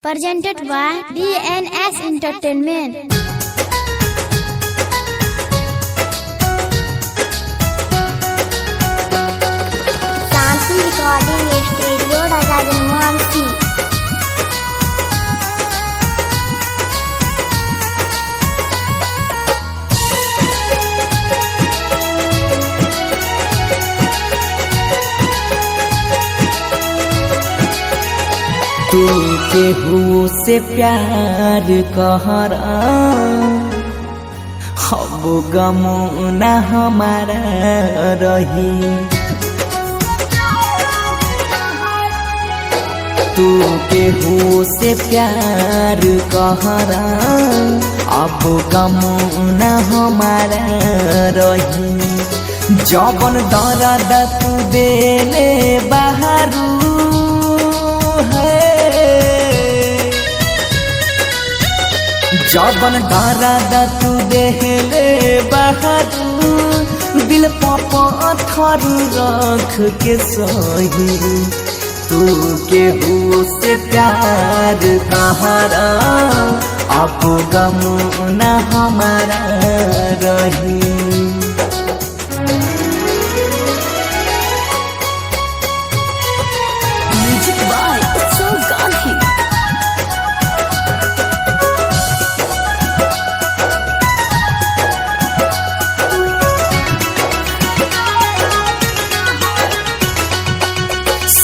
presented by DNS Entertainment. Shanti Recording Studio, Raja Janmohansi. तू केहू से प्यार कहरा अब गम न हमारा रही। तू केहू से प्यार कहरा अब गम न हमारा रही। जबन दर्द तू देले बाहरू जबन दर्द तू देले बहादुर दिल पत्थर रख के सही। तू केहू से प्यार कहरा अब गम न हमारा रही।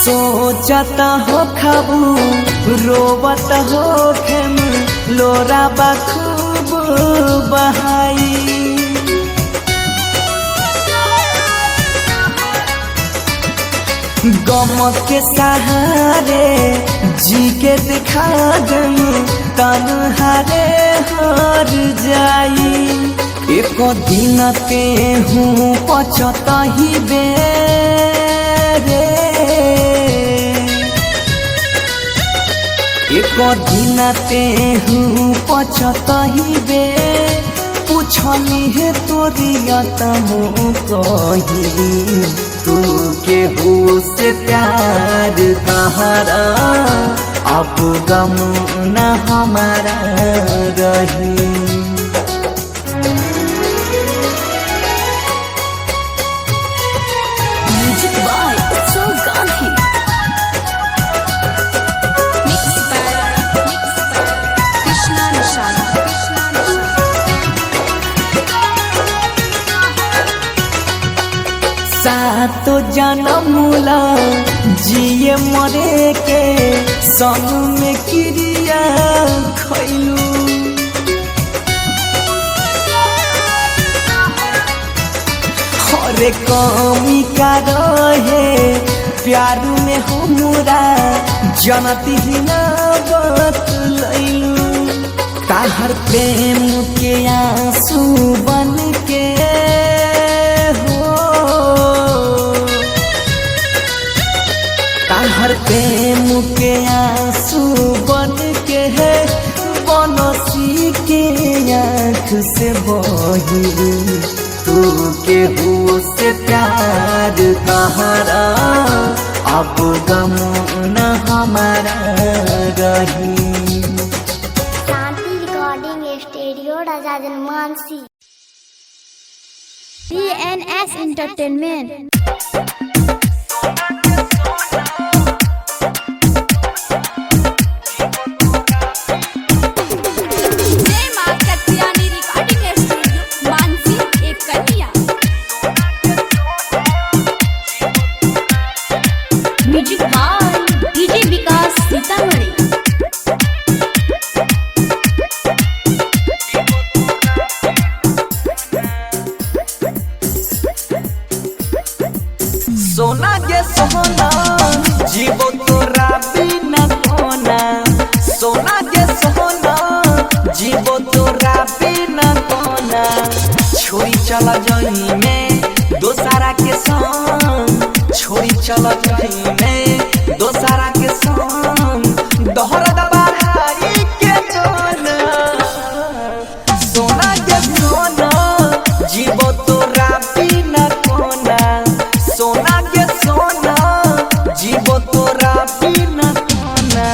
सोचता हो खबू रोवत हो खेम लोरा बखूब बहाई। गम के सहारे जी के दिखा दम तन्हारे हार जाई। एक दिन पे हूँ पछता ही बेरे एक दिन ते हूँ पछताही बे पूछनी है तोरिया तमो कही। तू केहू से प्यार कहरा अब गम न हमारा रही। सातो जनमुला जिए मरे के संग में क्रिया खैलू। हरे कमी का रहे प्यार में हमरा जनती ही ना बतलैलू। ताहर प्रेम के आंसू बन के हर प्रेम के आंसू बन के है बनसी के आँख से बही। तू केहू से प्यार कहरा अब गम न हमारा रही। Shanti Recording Studio, Raja Janmohansi. DNS Entertainment. सोना के सोना जीवो तोरा बिना कोना। सोना के सोना जीवो तोरा बिना कोना। छोरी चला जाई में दोसारा के संग। छोरी चला जाई में दोसारा के संग। दोहरा दबाई के सोना। सोना के सोना जीवो तोरा बिना कोना। सोना के सोना जीवो तोरा बिना कोना।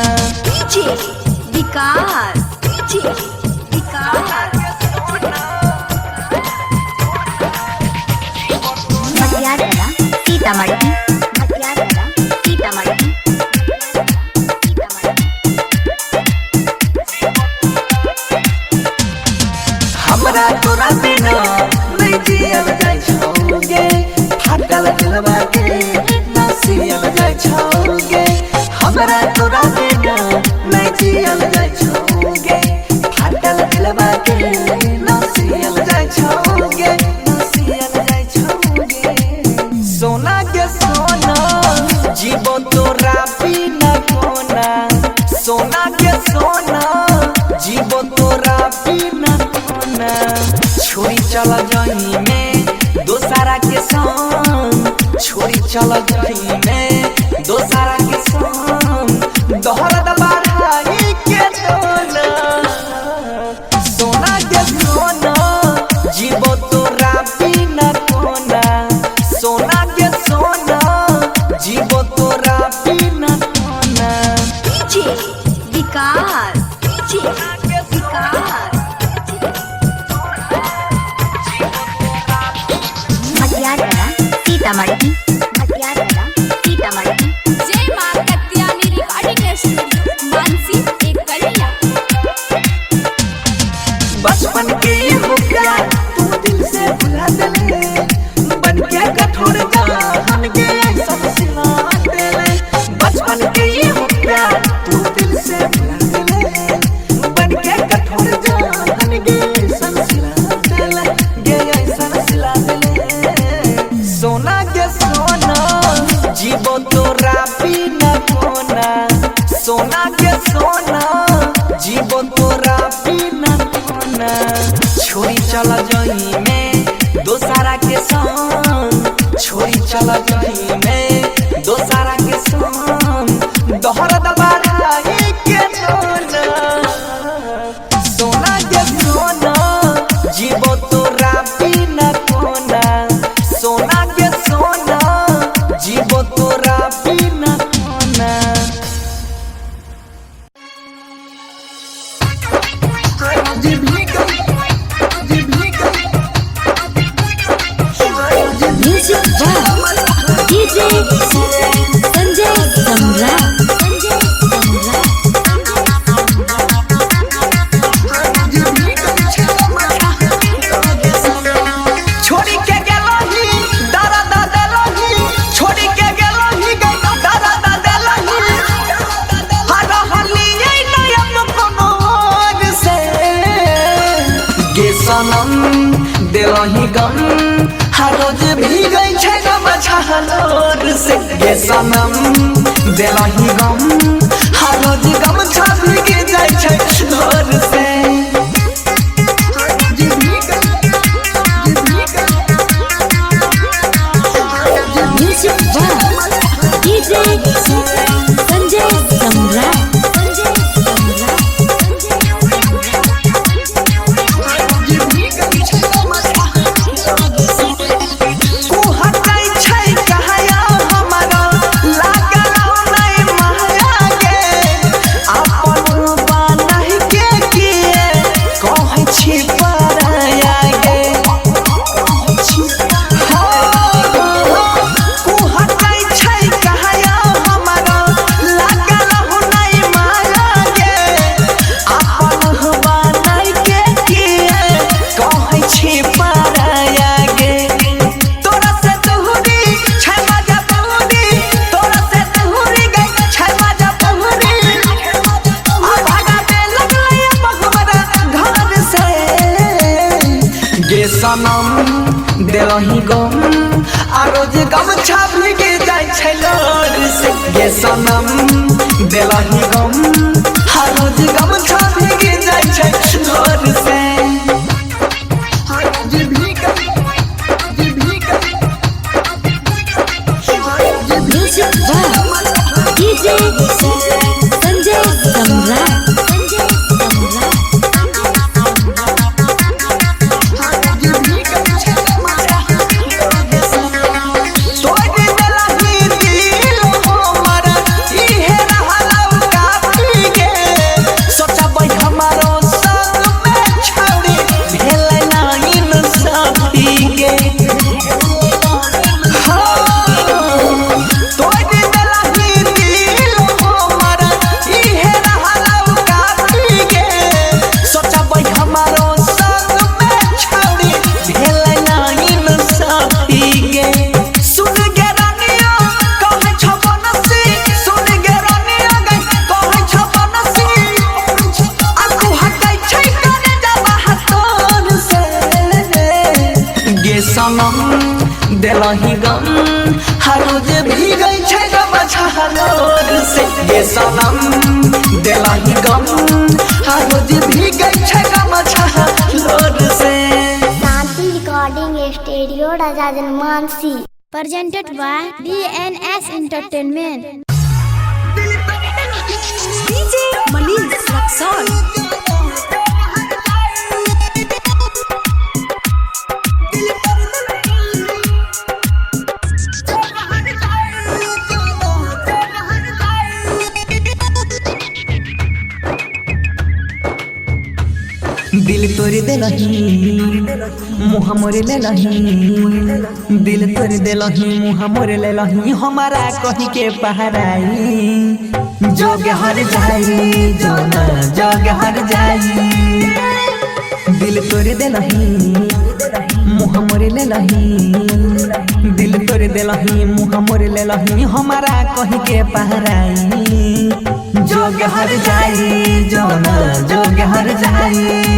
के सोना जीवो तोरा बिना कोना छोड़ी चल जाई में दोसारा के संग छोड़ी चल जाई में दोसारा के संग दोहरा बढ़ाई के दोना सोना के सोना जीवो तोरा बिना कोना सोना के सोना जीवो तोरा बिना कोना डीजे विकास सीतामढ़ी जय मां कत्यानी रिकॉर्डिंग स्टूडियो मानसी एक कलिया बचपन के हो प्यार तू दिल से भुला देले बन के कठोर जान के सब सिला देले बचपन के हो प्यार तू दिल से भुला देले बन के कठोर जान के सब सिला देले गे सब सिला देले सोना के सोना जीवो तोरा बिना कोना सोना के सोना जीवो तोरा बिना कोना छोड़ी चल जाई में दोसारा के संग छोड़ी चल जाई में दोसारा के संग दोहरा बढ़ाई के दोना सोना के सोना जीवो तोरा बिना कोना सोना के सोना जीवो तोरा बिना कोना music by DJ Sanjay Samrat छोड़ी के गेलही दादा देलही छोड़ी के गेलही दादा देलही हर हलिए नयन कोनो और से गे सनम देलही गम हर रोज भीगै छै गम छहलोर से गे सनम देलही गम हर रोज गम छ भीग जाइ छै लोर से म्यूजिक बाय डीजे संजय सम्राट तू हटै छै कहया हमरा लागल नै माया गे अपन बान्हि के किए कहै छी पराया गे तू हटै छै कहया हमरा लागल नै माया गे अपन बान्हि के किए कहै छी पराया गे तोरा से तोहरी छै मजा तोहरी तोरा से तोहरी गई छै मजा तोहरी आ भागा दे लगलै हमरा घर से गे सनम देलही गम आ रोज गम छापी के जाइ छै लोर से गे सनम देलही गम आ रोज गम छापी के जाइ छै लोर से म्यूजिक बाय डीजे संजय सम्राट तोड़ देलही दिल हमरा इहे रहलौ काफी गे सोचबै हमारो संग में छौड़ी भेलै नाही न साथी गे तोड़ देलही दिल हमरा इहे रहलौ काफी गे सोचबै हमारो संग में छौड़ी भेलै नाही न साथी गे सुन गे रानिया कहै छ बनसी सुन गे रानिया कहै छ बनसी आकू हटै छै कने जाबा हतोर से गे सनम देलही गम हर रोज भीगै छै गम छहलोर से गे सनम देलही Rajan Mansi. Presented by DNS Entertainment. DJ Manish Luxor. दिल तोड़ देलही मुँह मोरे लेलही दिल तोड़ देलही मुँह मोरे लेलही हमारा कही के पहराई जोग हर जाई जोना जोग हर जाई दिल तोड़ देलही मुँह मोरे लेलही दिल तोड़ देलही मुँह मोरे लेलही हमारा कही के पहराई जोग हर जाई जोना जोग हर जाई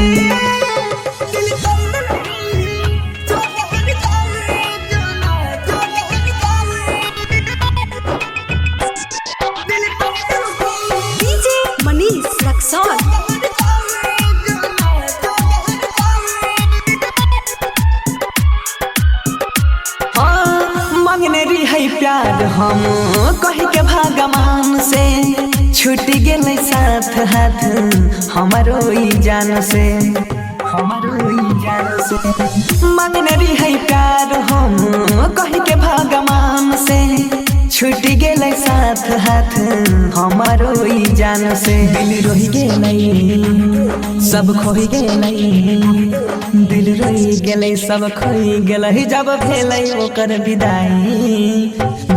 DJ Manish Luxor. मांगने रही है प्यार हम कही के भगवान से छूट गए साथ हाथ हमारो ई जान से हमारो ई जान से मांगने रही है प्यार हम कही के भगवान से छूट गए साथ हाथ हमारो ई जान से दिल रोही गेलै सब खोई गेलै दिल रोही गेलै सब खोई गेलै जब भेलै ओकर विदाई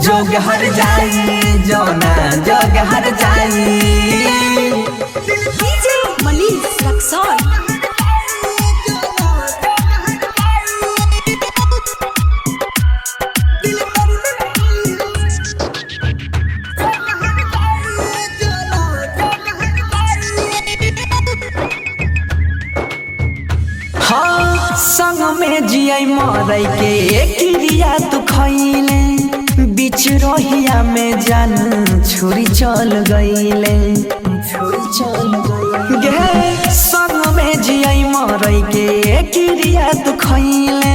जोग हर जाई जोना जोग हर जाई DJ Manish Luxor. हाँ संग में जियै मरै के क्रिया तू खैले बीच रोहिया में जान छोरी चल गईले छोरी चल गईले संग में जियै मरै के क्रिया तू खैले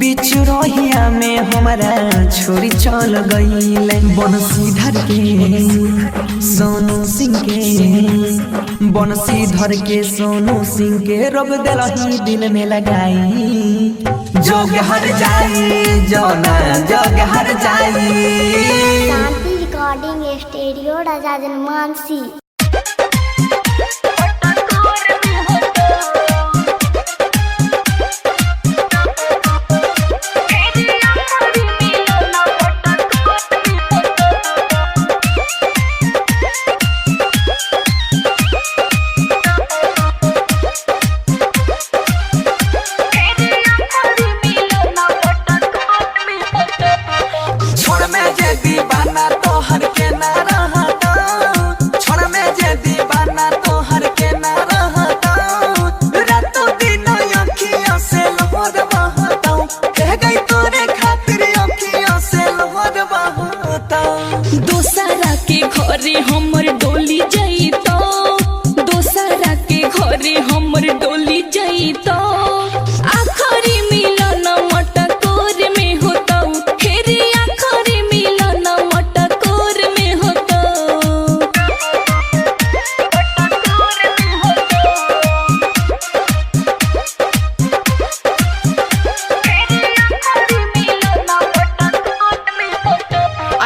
बीच रोहिया में हमारा छोरी चल गईले बनसीधर के सोनू सिंह के बनसीधर के सोनू सिंह के रब दिलही दिल में लगाई जोग हर जाई जोना जोग हर जाई Shanti Recording Studio Rajan Mansi. छोड़ में जे दीवाना तो हर के ना रहता छोड़ में जे दीवाना तो हर के ना रहता रातों दिन अखियों से लोहर बहता कह गई तोरे खातिर अखियों से लोहर बहता दोसरा के घरे हमर डोली जइतो दोसरा के घरे हमर डोली जइतो आखरी मिलन मटकोर में होतो फेरी आखरी मिलन मटकोर में होतो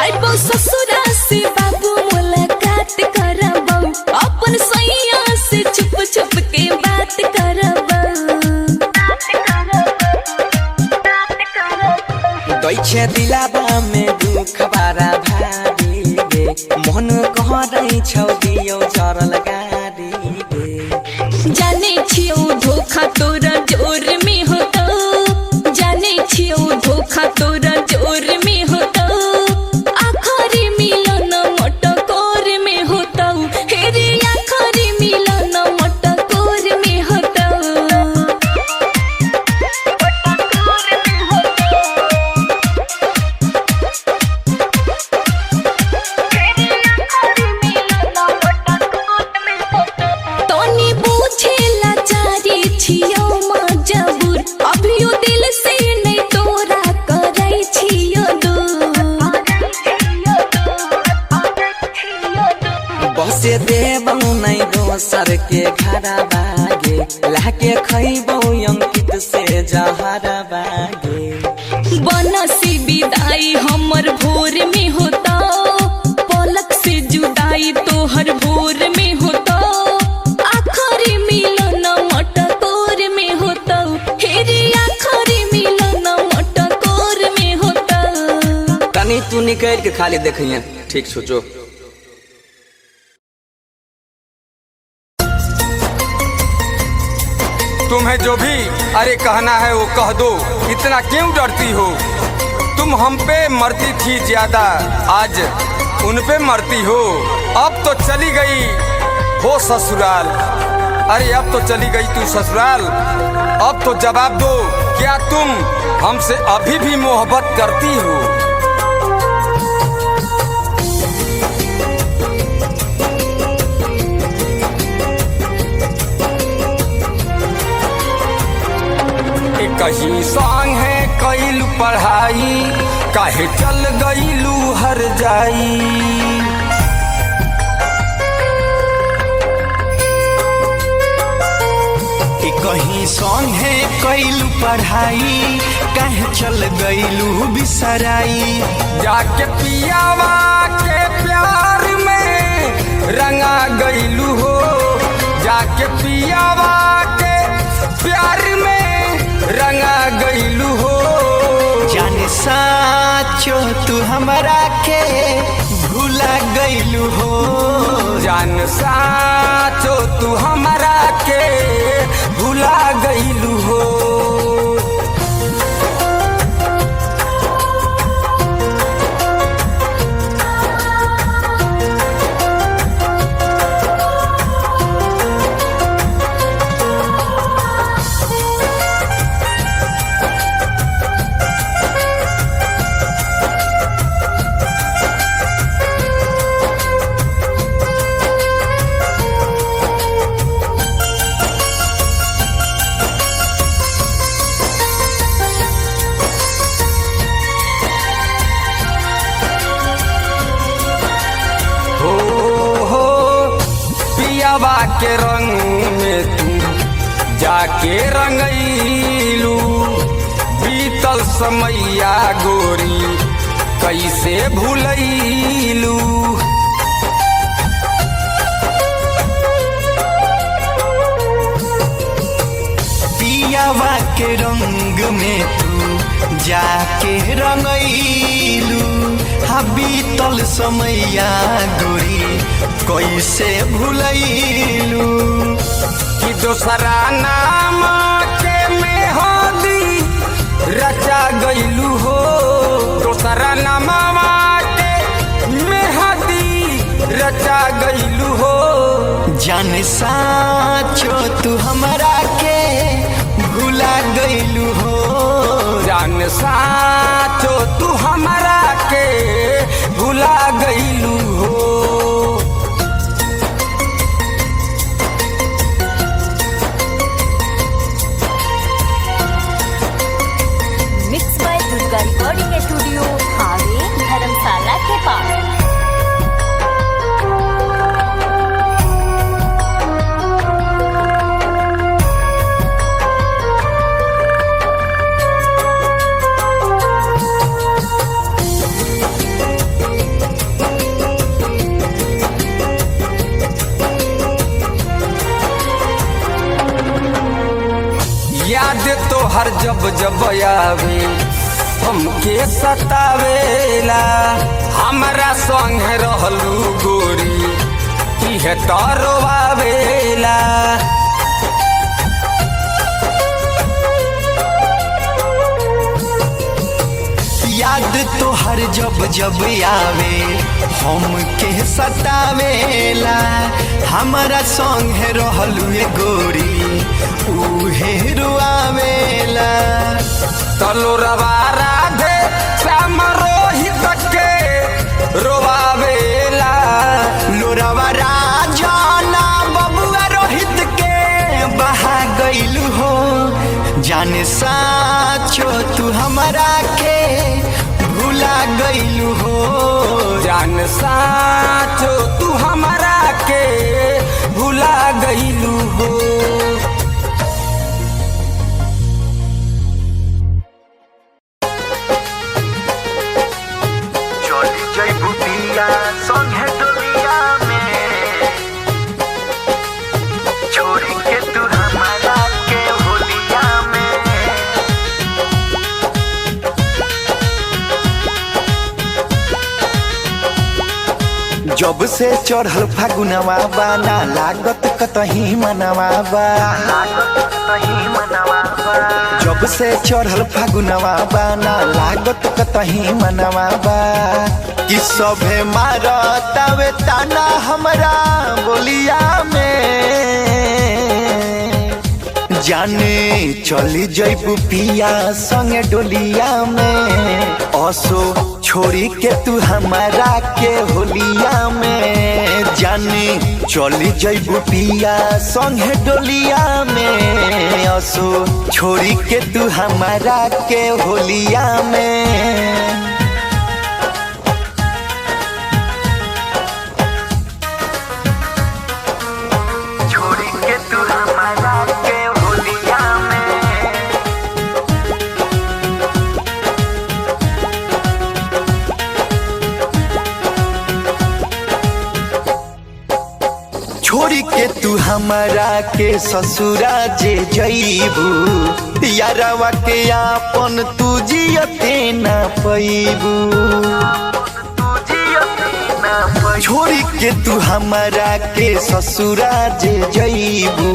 आइबो ससुरा से बाबू मुलाकात करबो अपन सैया से छुप छुप के बात करबो दैछे दिलाबा में दुख बारा भारी गे मन कहरै छौ दियो चरल गारी गे जाने छियो धोखा तोरा जोर में होतो जाने छियो धोखा तोरा जोर में होतो आखरी मिलन मटकोर में होतो हेरे आखरी मिलन मटकोर में होतो तोनी बुझेला चारी छियो दोसर के घरा बागे लाके खैबो अंकित से जहरा बागे। बनसी विदाई हमर भोर में होता, पलक से जुदाई तोहर भोर में होता, आखरी मिलन मटकोर में होता, हेरी आखरी मिलन मटकोर में होता। तनी तू निकल के खाली देखिए, ठीक सोचो। तुम्हें जो भी अरे कहना है वो कह दो, इतना क्यों डरती हो? तुम हम पे मरती थी ज्यादा, आज उन पे मरती हो। अब तो चली गई हो ससुराल, अरे अब तो चली गई तू ससुराल। अब तो जवाब दो, क्या तुम हमसे अभी भी मोहब्बत करती हो? कहीं संग है कैलू पढ़ाई, काहे चल गईलू हर जाई। कहीं संग है कैलू पढ़ाई, काहे चल गईलू बिसराई। जाके पियावा के प्यार में रंगा गईलू हो, जाके पियावा के प्यार में रंगा गईलू हो। जाने साचो तू हमरा के भूला गईलू हो, जान साचो तू हमरा के भूला गईलू हो। के रंग में तू जाके रंगईलू, बीतल समैया गोरी कैसे भूलैलू। पियावा के रंग में तू जाके रंगईलू, बीतल समैया गोरी कैसे भूलैलू। कि दोसरा नाम के मेहंदी रचा गईलू हो, दोसरा नाम के मेहंदी रचा गईलू हो। जाने साचो तू हमरा के भूला गईलू हो, जान साचो तू हमरा के भूला गईलू हो। Mix by Durga recording studio, हावे धर्मशाला के पास। याद तो हर जब जब आवे हमके सतावेला, हमरा संग रहलू गोरी इहे तरवावेला। याद तो हर जब जब आवे हमके सतावेला, हमारा संग है रहलू गोरी उहे रुआवेला। तलोरवा राधे श्याम रोहित के रोवावेला, लोरवा राजाना बबुआ रोहित के बहा गईलू हो। जाने साचो तू हमरा के भूला गईलू हो, जान साचो तू हमरा के भूला गईलू। गईलू हो। चली जइबू पिया संगे डोलिया में, छोड़ी के तू हमारा के होलिया में। जब से चढ़ल फागुनवा बा ना लागत कतही मनवा बा, जब से चढ़ल फागुनवा बा ना लागत कतही मनवा बा। कि सभे मारतावे ताना हमरा बोलिया में, जाने चली जइबू पिया संगे डोलिया में। असो छोड़ी के तू हमारा के होलिया में, जाने चली जइबू पिया संगे डोलिया में। असो छोड़ी के तू हमारा के होलिया में। छोड़ी के तू हमारा के ससुरा जे जइबू, यारवा के आपन तू जियते ना पैबू। छोड़ी के तू हमारा के ससुरा जे जइबू,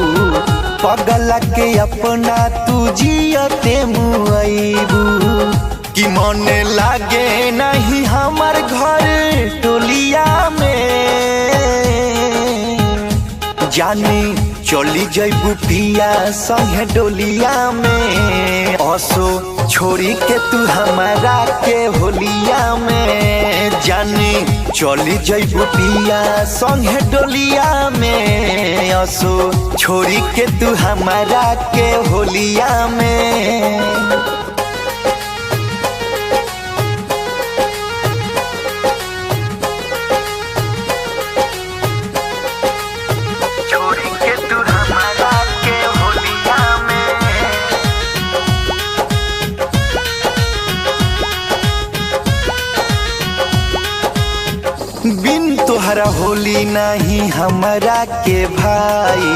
पगला के अपना तू जियते मुआइबू। कि मन लागे नहीं हमार घर टोलिया में, जाने चली जइबू पिया संगे डोलिया में। असो छोड़ी के तू हमारा के होलिया में, जाने चली जइबू पिया संगे डोलिया में। असो छोड़ी के तू हमारा के होलिया में। बिन तोहरा होली नहीं हमारा के भाई,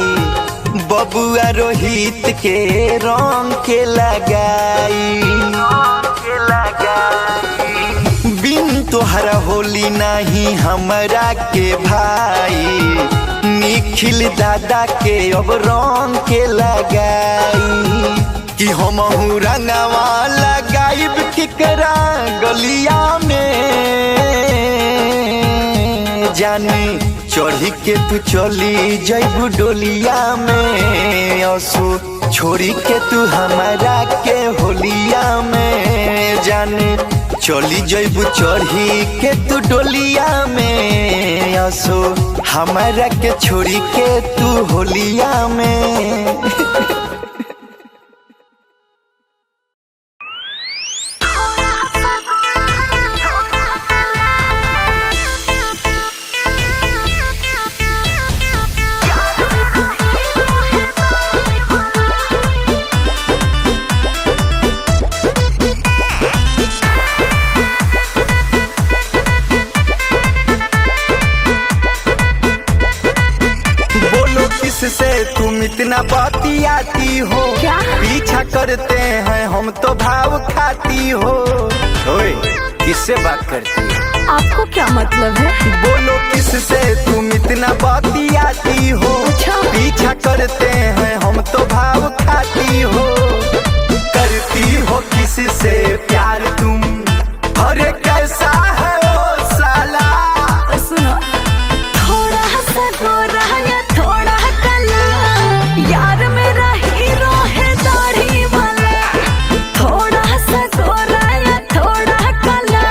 बबुआ रोहित के रंग के लगाई। बिन तोहरा होली नहीं हमारा के भाई, निखिल दादा के अब रंग के लगाई। कि हम रंगवा लगाइब केकरा गलिया में, जाने चढ़ी के तू चली जइबू डोलिया में। असो छोड़ी के तू हमारा के होलिया में, जाने चली जइबू चढ़ी के तू डोलिया में। असो हमारा के छोड़ी के तू होलिया में। से तुम इतना बतियाती हो, क्या पीछा करते हैं हम तो भाव खाती हो। ओए किससे बात करती है, आपको क्या मतलब है? बोलो किससे तुम इतना बतियाती हो, पीछा करते हैं हम तो भाव खाती हो। करती हो किससे प्यार तुम, अरे कैसा है वो साला। सुनो, थोड़ा सा गोरा या थोड़ा काला, यार मेरा हीरो है दाढ़ी वाला। थोड़ा सा गोरा या थोड़ा काला,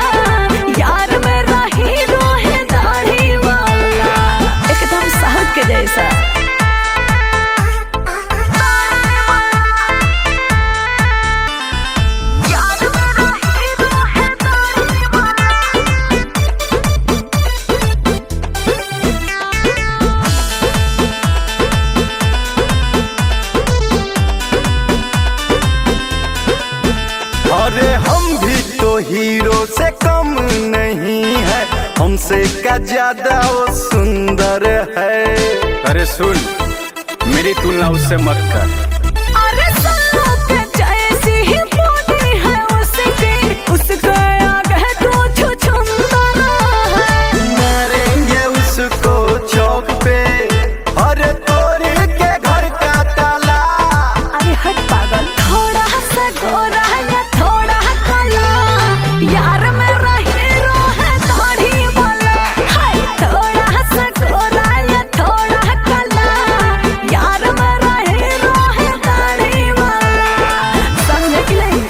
यार मेरा हीरो है दाढ़ी वाला। एकदम साउथ के जैसा। हमसे का ज्यादा वो सुंदर है। अरे सुन, मेरी तुलना उससे मत कर। अरे के जैसी ही बॉडी है उसके आगे तू छुछुंदर है। मारेंगे उसको चौक पे और तोड़ के घर का ताला। अरे हट पागल, थोड़ा सा गोरा या थोड़ा काला, यार मेरा हीरो है दाढ़ी वाला। हाय थोड़ा सा गोरा या थोड़ा काला, यार मेरा हीरो है दाढ़ी वाला। समझे कि नहीं?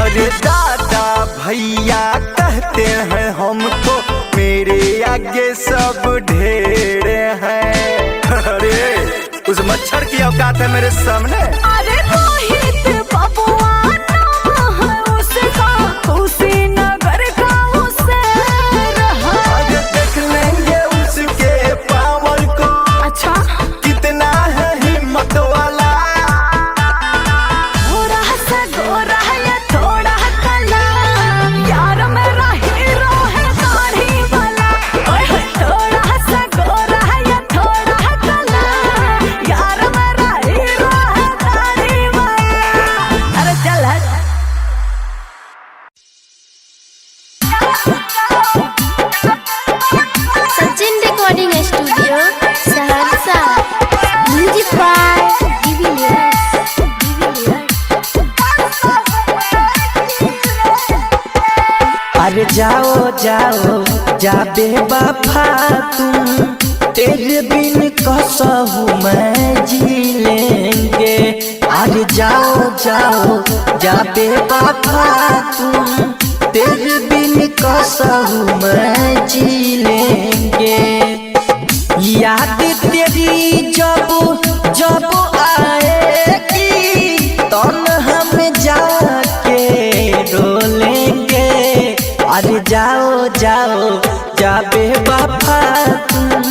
अरे दादा भैया कहते हैं हमको, मेरे आगे सब ढेर हैं। अरे उस मच्छर की औकात है मेरे सामने। अरे रोहित बबुआ नाम है उसका, कुशीनगर का उसे रहा। अरे देख लेंगे उसके पावर को, अच्छा कितना है हिम्मत वाला। थोड़ा सा गोरा या थोड़ा काला, यार मेरा हीरो है दाढ़ी वाला। ओए होए थोड़ा सा गोरा या थोड़ा काला, यार मेरा हीरो है दाढ़ी वाला। अरे चल हट। Sachin recording studio Saharsa. Music by अरे जाओ जाओ जा बेवफा तुम, तेरे बिन कसहू मैं जी लेंगे। अरे जाओ जाओ जा बेवफा तुम, तेरे बिन कसहू मैं जी लेंगे। याद तेरी जब जब आएगी तन हम जाके रोलेंगे। अरे जाओ जाओ जा बेवफा तुम,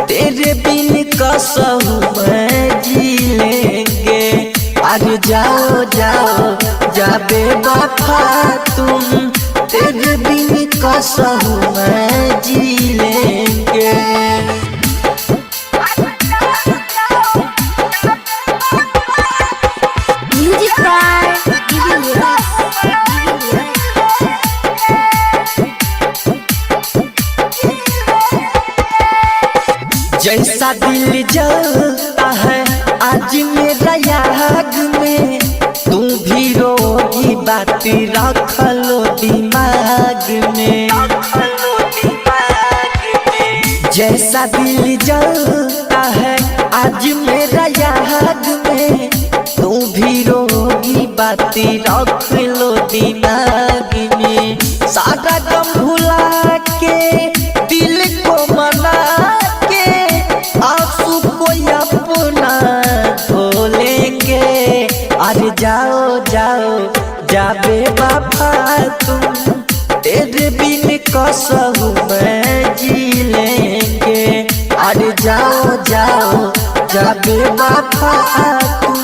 तेरे बिन कसहू मैं जी लेंगे। अरे जाओ जाओ जा बेवफा तुम, तेरे बिन कसहू मैं जी लेंगे। म्यूजिक बाय जैसा दिल जलता है आज मेरा याद में, तू भी रोगी बात रख लो दिमाग में। जैसा दिल जलता है आज मेरा याद में, तू भी रोगी बात रख लो दिमाग में। सारा गम भुला के दिल को मना के, आंसू को अपना धो लेंगे। अरे जाओ जाओ जा बेवफा तुम, तेरे बिन कसहू मैं जी लेंगे। अरे जाओ जाओ जा बेवफा तुम,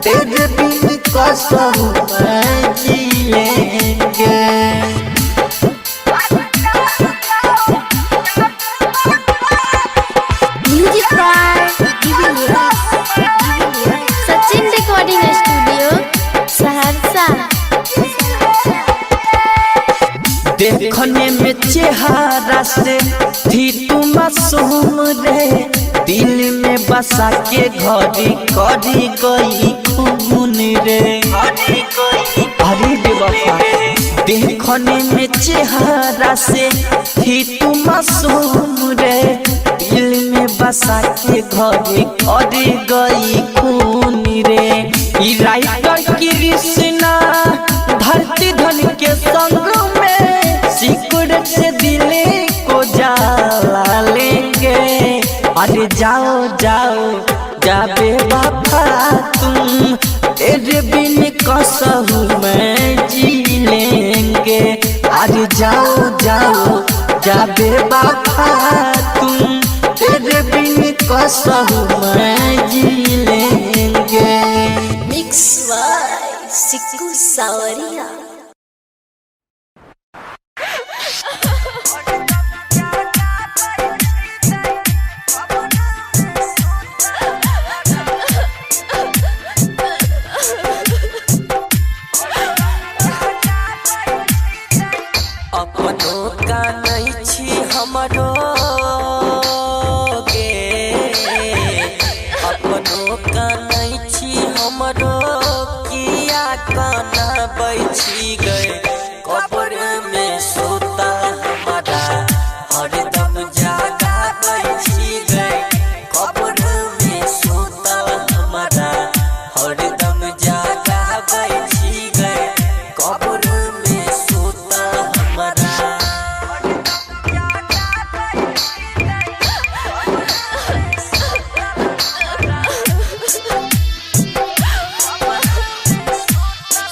तेरे बिन कसहू मैं जी लेंगे। Music by Sachin recording studio Saharsa. देखने में चेहरा से थी तू मासूम रे, दिल में बसा के घड़ी करी गई खून रे। अरे बेवफा देखने में चेहरा से थी तू मासूम रे, दिल में बसा के घड़ी करी गई खून रे। ई राइटर कृष्णा धरती धन के संग में, सिकुड़ से दिल को जला लेंगे। अरे जाओ जाओ जा बेवफा तुम, तेरे बिन कसहू मैं जी लेंगे। अरे जाओ जाओ जा बेवफा तुम, सिक्कू सावरिया। अपनों का नहीं छी हमरो गे, अपनों का नहीं छी हमरो किया काना बैठी गए कब्र में सोता हमारा हरदम जागा बैठी गए कब्र में सोता हमारा हरदम जागा बैठी गए कब्र में सोता हमारा।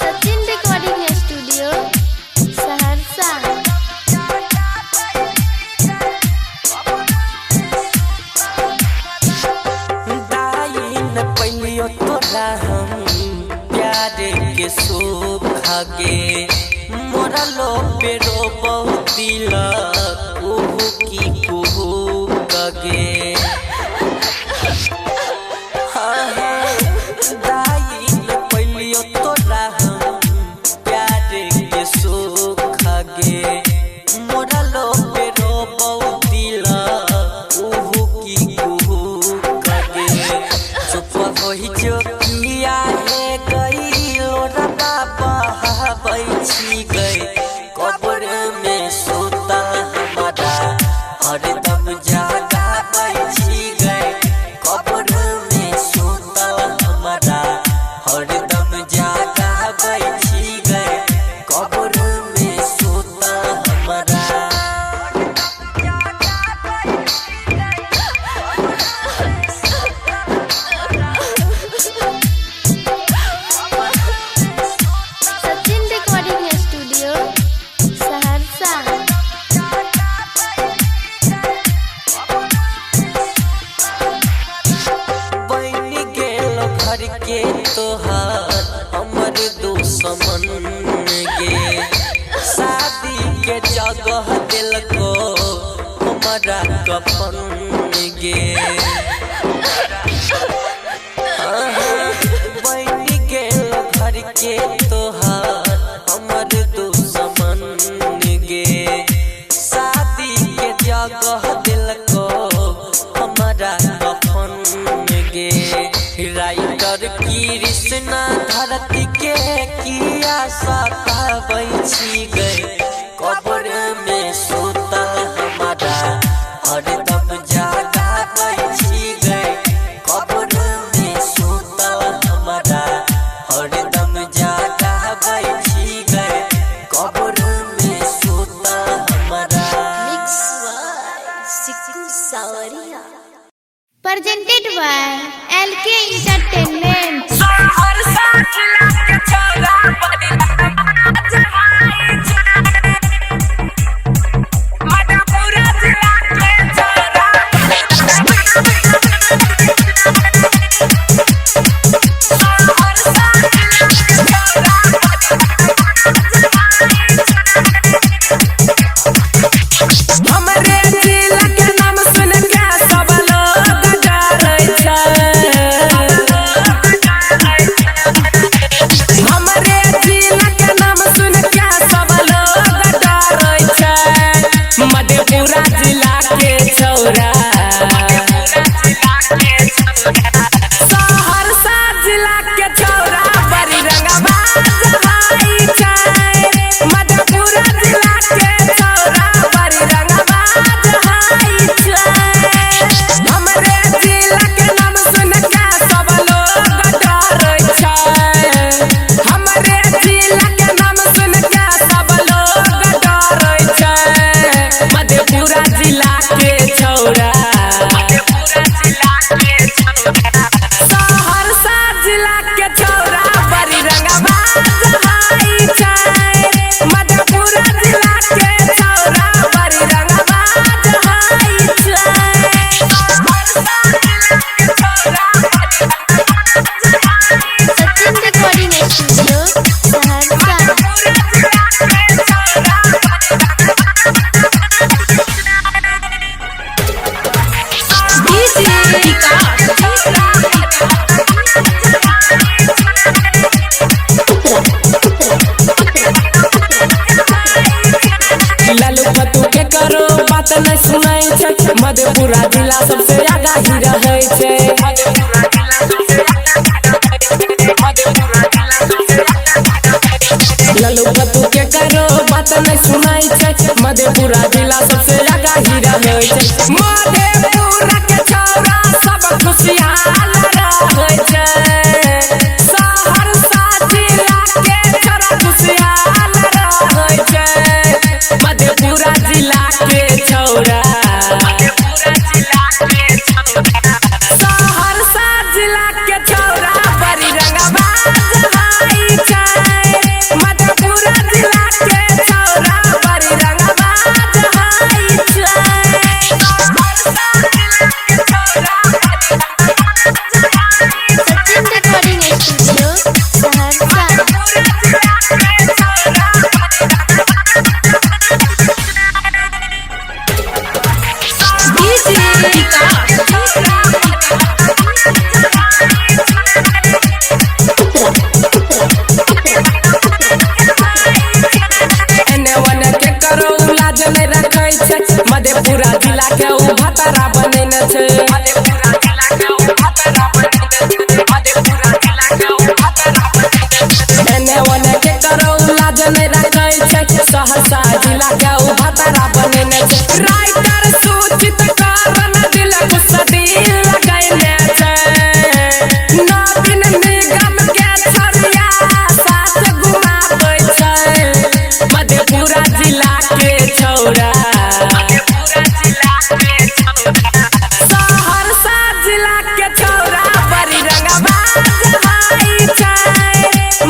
Sachin recording studio Saharsa. दाई न पलियो तोरा हम प्यार के सोखा गे मोरा लो पेरो बहुत दिल कुहू की कुहू कगे। हाँ हाँ दाई न पलियो तोरा हम प्यार के सोखा गे मोरा लो पेरो बहुत दिल कुहू की कुहू कगे। चुप होई जो किया है गई लोरा बाबा बैठी गई कब्र में सोता हमारा हरदम जागा बैठी गए कब्र में सोता हमारा हरदम जागा बैठी गए कब्र में सोता हमारा। Sachin recording studio Saharsa. बन गेल घर के तोहार हमर दुश्मन गे शादी के जगह दिलको हमारा कफन गे। बन गेल घर के तोहार हमर दुश्मन गे शादी के जगह दिलको हमारा कफन गे। राइटर कृष्णा धरती के किया सता बैठी गए कब्र में सोता हमारा हरदम जागा बैठी गए कब्र में सोता हमारा हरदम जागा बैठी गए कब्र में सोता हमारा। मिक्स सिक्कू सावरिया। presented by LK Entertainment। हमरे जिला के नाम सुन के सब लोग डरै छै। हमरे जिला के नाम सुन के सब लोग डरै छै। मधेपुरा जिला के छौरा सहरसा जिला के छौरा बड़ी रंगबाज भाई छै। मधेपुरा जिला के छौरा बड़ी रंगबाज भाई छै। हमरे जिला के नाम सुन के सब लोग डरै छै। हमरे जिला के नाम सुन के सब लोग डरै छै। मधेपुरा जिला के छौरा सहरसा जिला के छौरा बड़ी रंगबाज भाई छै। मधेपुरा जिला के छौरा बड़ी रंगबाज भाई छै। सचिन रिकॉर्डिंग स्टूडियो नहीं सुनाई छै मधेपुरा जिला सबसे आगा ही रहे छै लल्लू पप्पू के करो बात नहीं सुनाई छै मधेपुरा जिला सबसे आगा ही रहे छै मधेपुरा के छौरा सब खुशियाल रहे छै सहरसा जिला के छौरा खुशियाल रहे छै मधेपुरा जिला के छौरा सहरसा जिला के छौरा बड़ी रंगबाज हाई छै मधेपुरा जिला के छौरा बड़ी रंगबाज हाई छै सहरसा जिला के छौरा सचिन रिकॉर्डिंग स्टूडियो सहरसा मधेपुरा जिला के उ भतरा बनेने छै एने ओने के करो लाज नहीं रखै छै सहरसा जिला के उ भतरा बनेने छै राइटर सूचित कारण दिल गुस्सा दिल लगैने छै नवीन निगम के छरिया साथ घुमाबै छै मधेपुरा जिला के छौरा सहरसा जिला के छौरा बड़ी रंगबाज हाई छै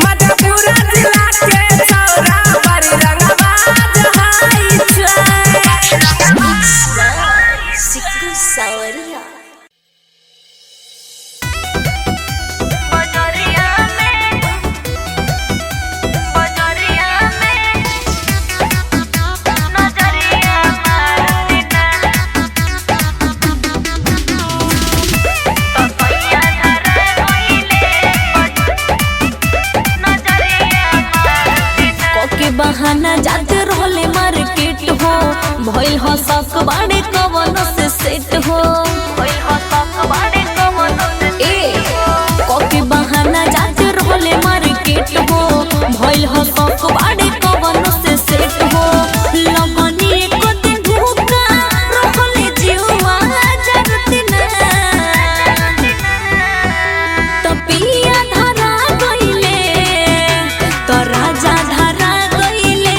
मधेपुरा जिला के छौरा बड़ी रंगबाज हाई छै सिक्कू सावरिया बहाना जाते रहले मार्केट हो भइल हो शौक बाड़े कवन से सेट हो ए कॉपी बहाना जाते रहले मार्केट हो भइल हो शौक बाड़े कवन से सेट हो लगनी एक दिन भूखा रहले जीवा जरती ना तो पिया धरा गइले तो राजा धरा गइले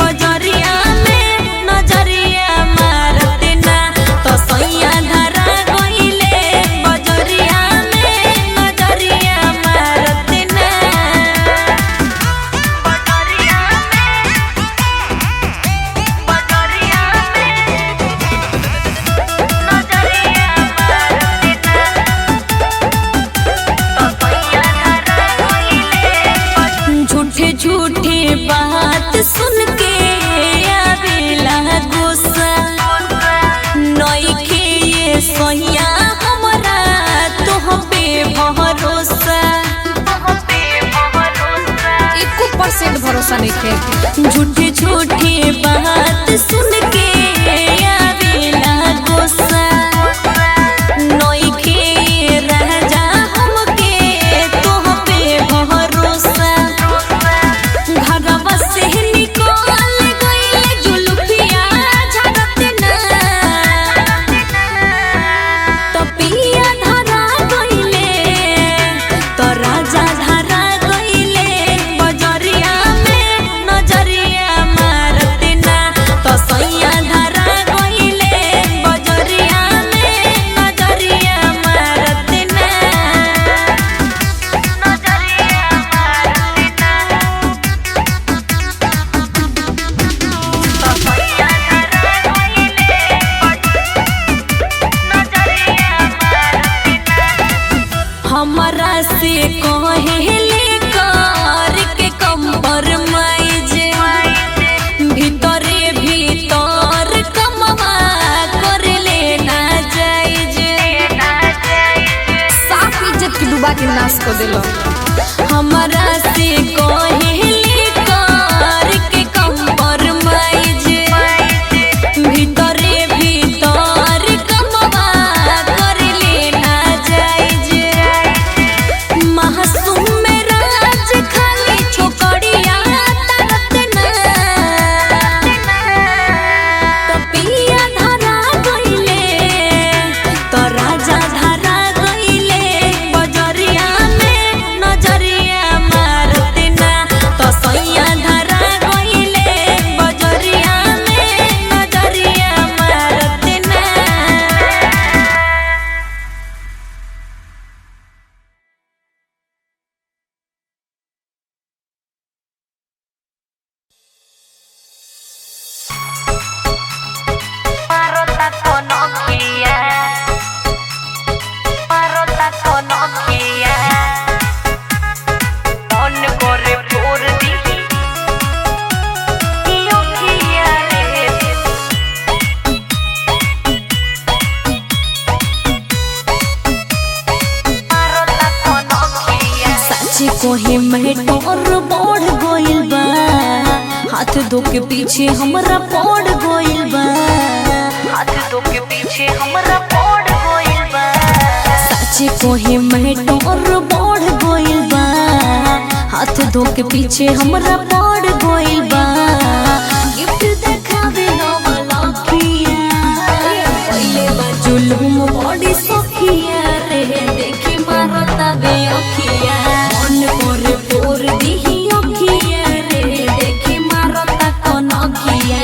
बजरिया में नजरिया मारते ना तो सैया धरा गइले बजरिया में नजरिया मारते ना बजरिया झूठे झूठे बात सुन के आवेला गुस्सा नइखे ये सैया हमरा तोह पे भरोसा 1% भरोसा नइखे झूठे झूठे बात सुन के आवेला गुस्सा नइखे ये राजा हमके तोह पे भरोसा घरवा से निकल गइले जुलुफिया झरते ना तो पिया धरा गइले तो राजा धरा गइले बजरिया में नजरिया मारते ना तो सैया धरा गइले बजरिया में नजरिया मारते ना हमरा से कहेले कर के कंप्रोमाइज भीतरे भीतर कमवा कर लेना जायज साफ इज्जत के डुबा के नाश कर देलो हमरा से कहेले कर के कंप्रोमाइज भीतरे साचे कोहे मैटर बढ़ गइल बा हाथ धो के पीछे हमरा पड़ गइल बा हाथ धो के पीछे हमरा पड़ गइल बा साचे कोहे मैटर बढ़ गइल बा हाथ धो के पीछे हमरा पड़ गइल बा गिफ्ट देखावे वाला किया पहले बा जुलुम बॉडी सखिया रे देखी मारता बे अखिया मन पर तोर दिही अखिया रे देखी मारता कोन अखिया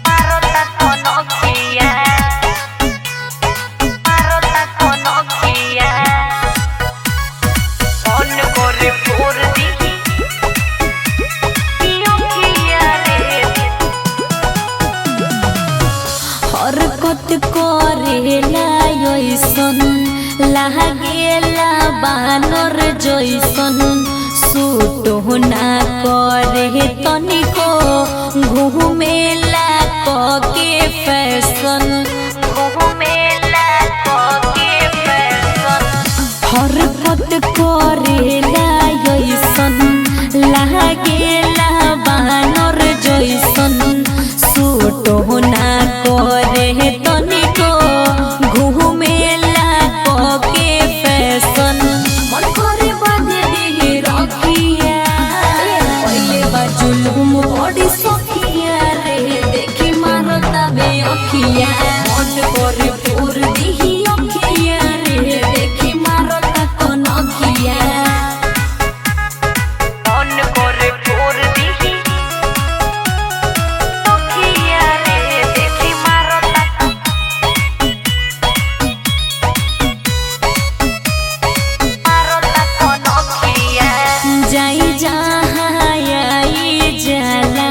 मारता कोन अखिया मारता कोन अखिया मन पर तोर दिही अखिया रे हरकत करेला ऐसन लागेला बानर जैसन सूट ना करे तनिको घूमेला के फैशन घूमेला के फैशन हरकत करेला ऐसन लागेला बानर जैसन सूट ना करे तनिको घूमेला के फैशन मन करे बांधे दिही रखिया पहले बा जुलुम बॉडी सखिया रे देखी मारता बे अखिया मन करे तोर दिही अखिया रे देखी मारता कोन अखिया मन करे तोर दिही अखिया रे देखी मारता जाई जहाँ आई जला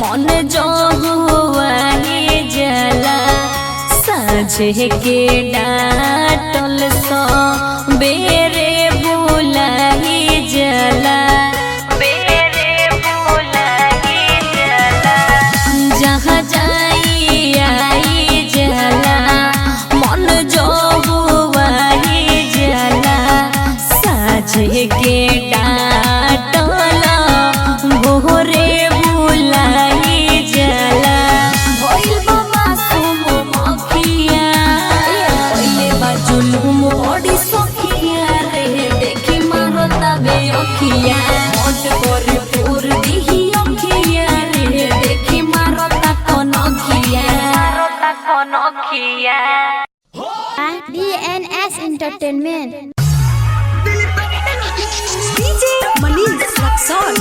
मन जो हुआई जला साझे के डाटल सो बेरे बुलाई जला बेरे बुलाई जला जहाँ जाई आई जला मन जो हुआई जला साझे के डाटल भोरे बुलाई जला भइल बा मासूम अखिया पहले बा जुलुम बॉडी सखिया रे देखी मारता बे अखिया मन करे तोर दिही अखिया रे देखी मारता कोन अखिया मारता कोन अखिया DNS Entertainment. DJ Manish Luxon.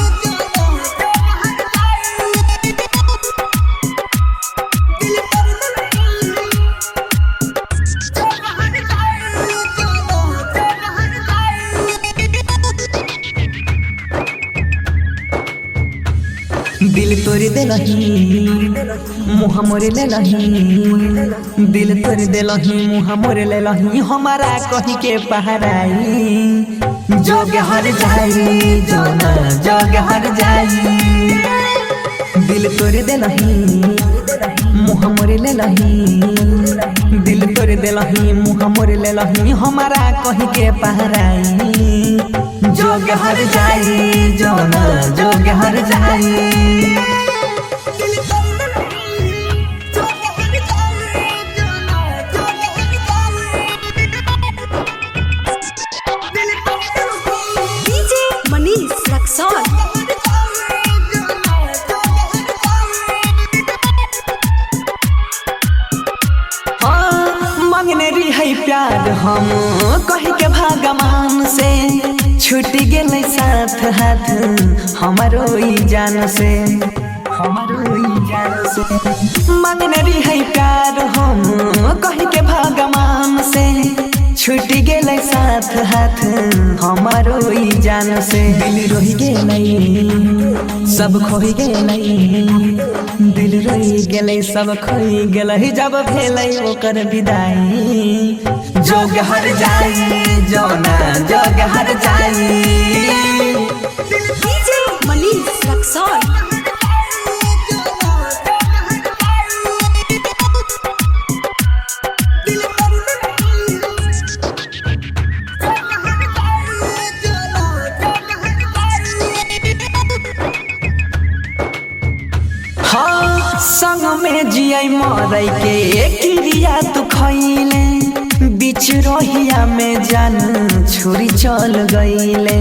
दिल तोड़ देलही मुँह मोरे लेलही दिल तोड़ देलही मुँह मोरे लेलही हमारा कही के पहराई जोग हर जाई जोना जोग हर जाई दिल तोड़ देलही मुँह मोरे लेलही दिल तोड़ देलही मुँह मोरे लेलही हमारा कही के पहराई जोग हर जाई जोना जोग हर जाई DJ Manish Luxon. मांगने रही है प्यार हम कही के भगवान से छूट गेल साथ हाथ हमारो ई जान से हमारो ई जान से मांगने रही है प्यार हम कही के भगवान से छूट गेल साथ हाथ हमारो ई जान से दिल रोहि गेल सब खोहि गेल दिल रोहि गेल सब खोहि गेल जब भेल ओकर विदाई जोग हर जाई जोना जोग हर जाई DJ Manish Luxon. जियाई मरई के क्रिया तू खैले बीच रहिया में जान छुरी चल गईले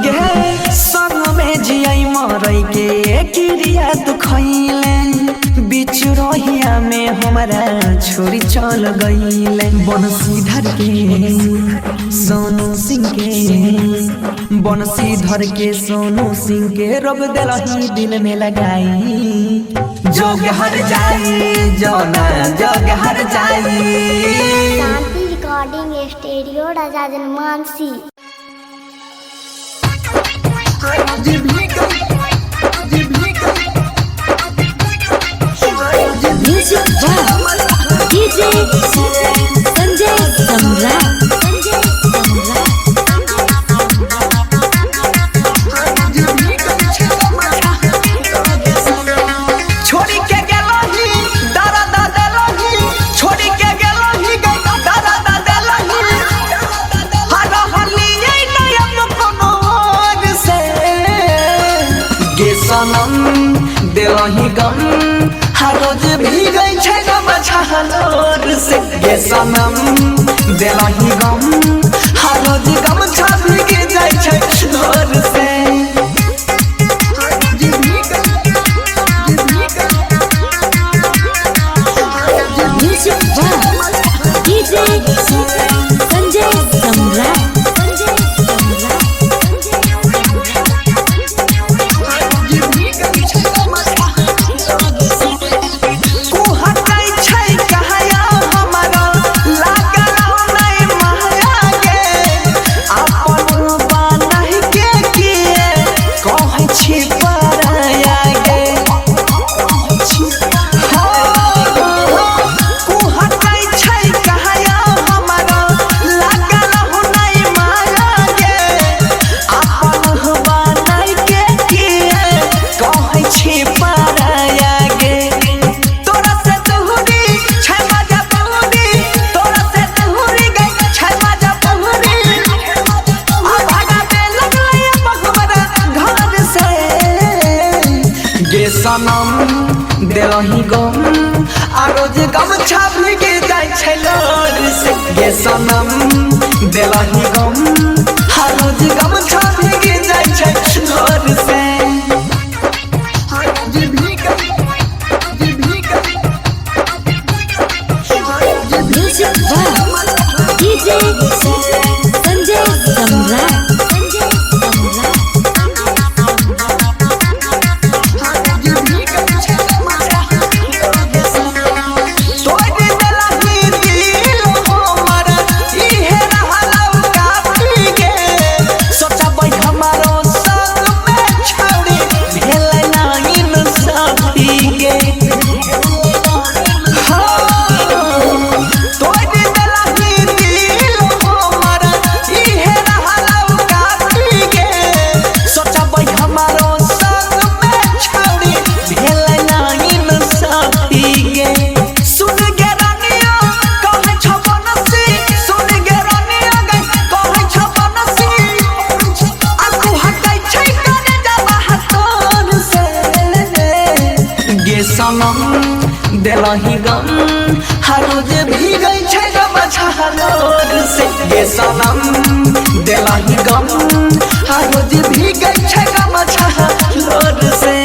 गे संग में जियाई मरई के क्रिया तू खैले बीच रहिया में हमारा छुरी चल गईले बंसीधर के सोनू सिंह के बंसीधर के सोनू सिंह के रोग दिलही दिल में लगाई जोग हर जाई जोना जोग हर जाई। Shanti recording studio Raja Janmansi. Music by DJ Sanjay Samrat. छोड़ी के गेलही दादा दादा लही छोड़ी के गेलही दादा दादा लही हर हलिए नयन कमर से गे सनम देलही गम हर रोज भीगै छै गम छहलोर से गे सनम देलही गम हर रोज गम छा भीग जाइ छै लोर से। म्यूजिक बाय डीजे संजय सम्राट। सनम देलही गम आ रोज गम छा भीग जाइ छै लोर से गे सनम देलही गम आ रोज गम छा भीग जाइ छै लोर से। म्यूजिक बाय डीजे संजय सम्राट। सनम देलही गम हर रोज भीगै छै गम छहलोर से गे सनम देलही गम हर रोज भीगै छै गम छहलोर से।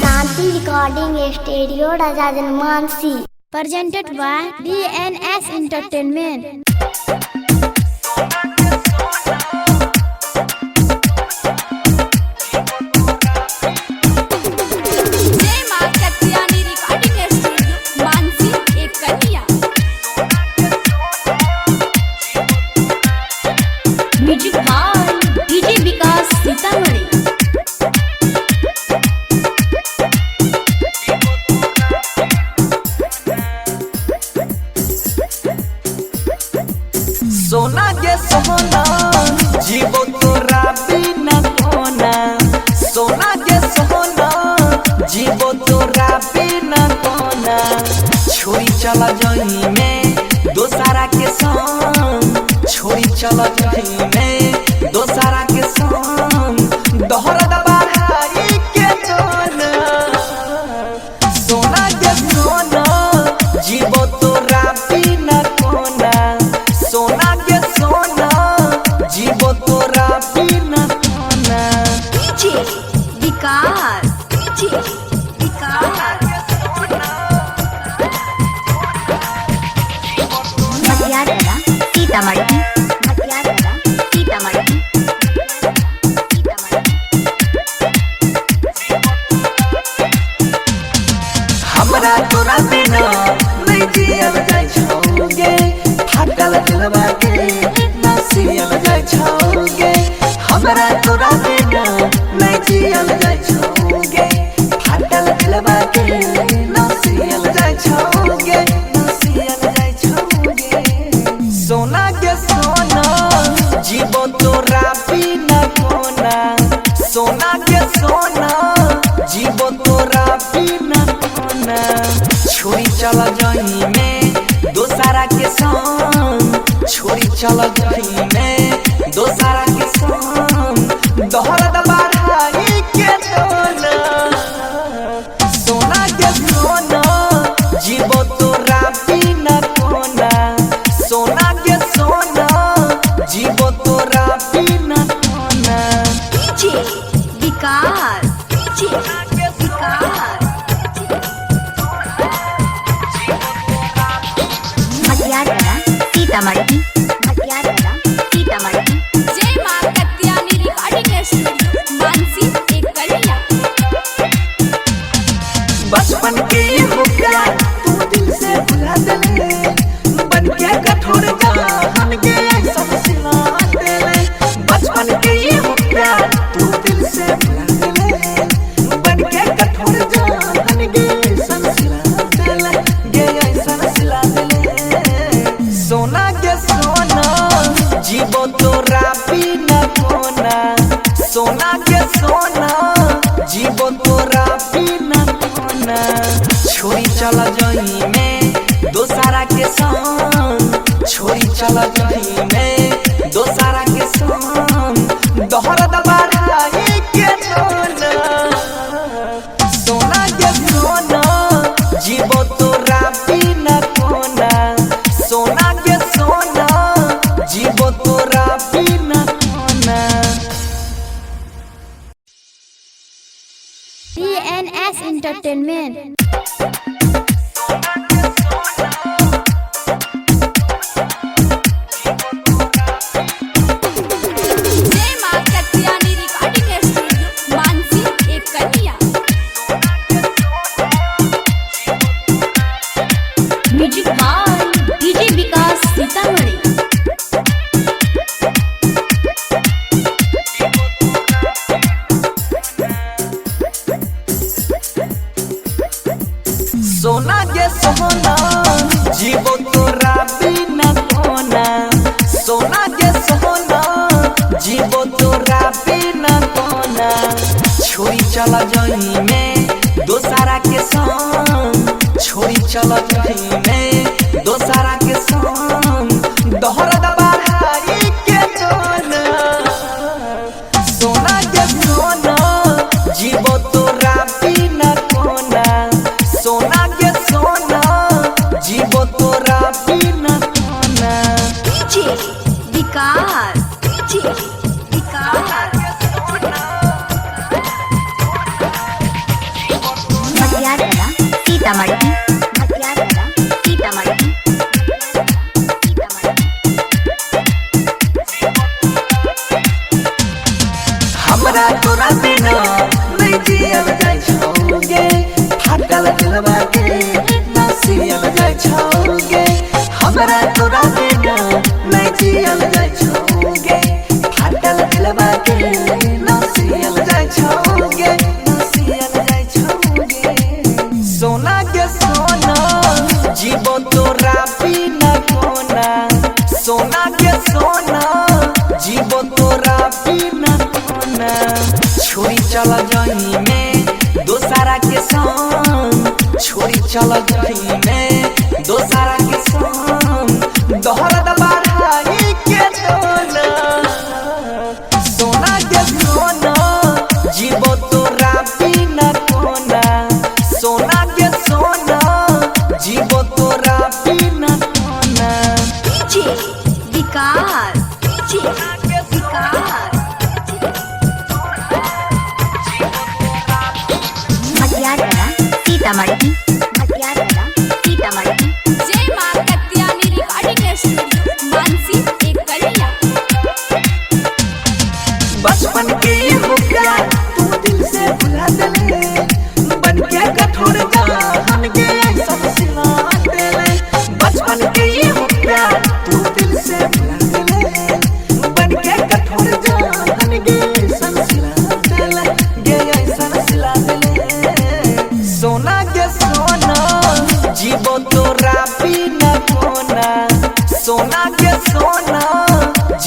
Shanti recording studio Raja Janmansi. presented by DNS Entertainment। Music by DJ Vikas Sitamarhi. सोना के सोना जीवो तोरा बिना कोना सोना के सोना जीवो तोरा बिना कोना छोरी चला जही में दोसारा के संग छोरी चला जही में दोसारा के संग दोहरा दबाई के जोना सीतामढ़ी सीतामढ़ी। हमरा तोरा बिना नहीं जियल जाय छौगे, फाटल दिलवा के ना सियल जाय छौगे। हमरा तोरा बिना नहीं जियल जाय छौगे, फाटल दिलवा के ना सियल जाय छौगे, ना सियल जाय छौगे। सोना के सोना जीवो तोरा बिना कोना, सोना के सोना जीवो तोरा बिना कोना। छोड़ी चल जाही में दोसारा के संग, छोड़ी चल जाही में दोसारा के संग। दोहरा बढ़ाई के दोना, सोना के सोना जीवो तोरा बिना कोना, सोना के सोना जीवो तोरा बिना कोना। विकास सीतामढ़ी सीतामढ़ी। जय मां कत्यानी रिकॉर्डिंग स्टूडियो मानसी एक कलिया। बचपन के ये प्यार तू दिल से भुला दे, बन के कठोर जान के सब सिला दे। बचपन के ये प्यार तू दिल से भुला दे, बन के कठोर जान के सब सिला दे, गे सब सिला दे। सोना के सोना जीवो तोरा बिना कोना, सोना के सोना जीवो तोरा बिना कोना। छोड़ी चल जाही में दोसारा के संग, छोड़ी चल जाही में दोसारा के संग। दोहरा बढ़ाई के दोना, सोना के सोना जीवो तोरा बिना कोना, सोना के सोना जीवो तोरा बिना कोना। DNS Entertainment। जय मां कत्यानी रिकॉर्डिंग स्टूडियो मानसी एक कलिया। Music by DJ Vikas Sitamarhi. सोना के सोना जीवो तोरा बिना कोना, सोना के सोना जीवो तोरा बिना कोना। छोड़ी चल जाही में दोसारा के संग, छोड़ी चल जाही में दोसारा के संग। दोहरा बढ़ाई के दोना, सोना के सोना जीवो तोरा बिना कोना, सोना के सोना जीवो तोरा बिना कोना। विकास सीतामढ़ी सीतामढ़ी। हमरा तोरा बिना नहीं जियल जाय छौगे, फाटल दिलवा के ना सियल जाय छौगे। हमरा तोरा बिना नहीं जियल जाय छौगे, फाटल दिलवा के ना सियल जाय छौगे, ना सियल जाय छौगे। सोना के सोना जीवो तोरा बिना कोना, सोना के सोना जीवो तोरा बिना कोना। छोड़ी चल जाही में दोसारा के संग, छोड़ी चल जाही में दोसारा के संग। दोहरा बढ़ाई के दोना, सोना के सोना जीवो तोरा बिना कोना, सोना के सोना जीवो तोरा बिना कोना। विकास सीतामढ़ी सीतामढ़ी। जय मां कत्यानी रिकॉर्डिंग स्टूडियो मानसी एक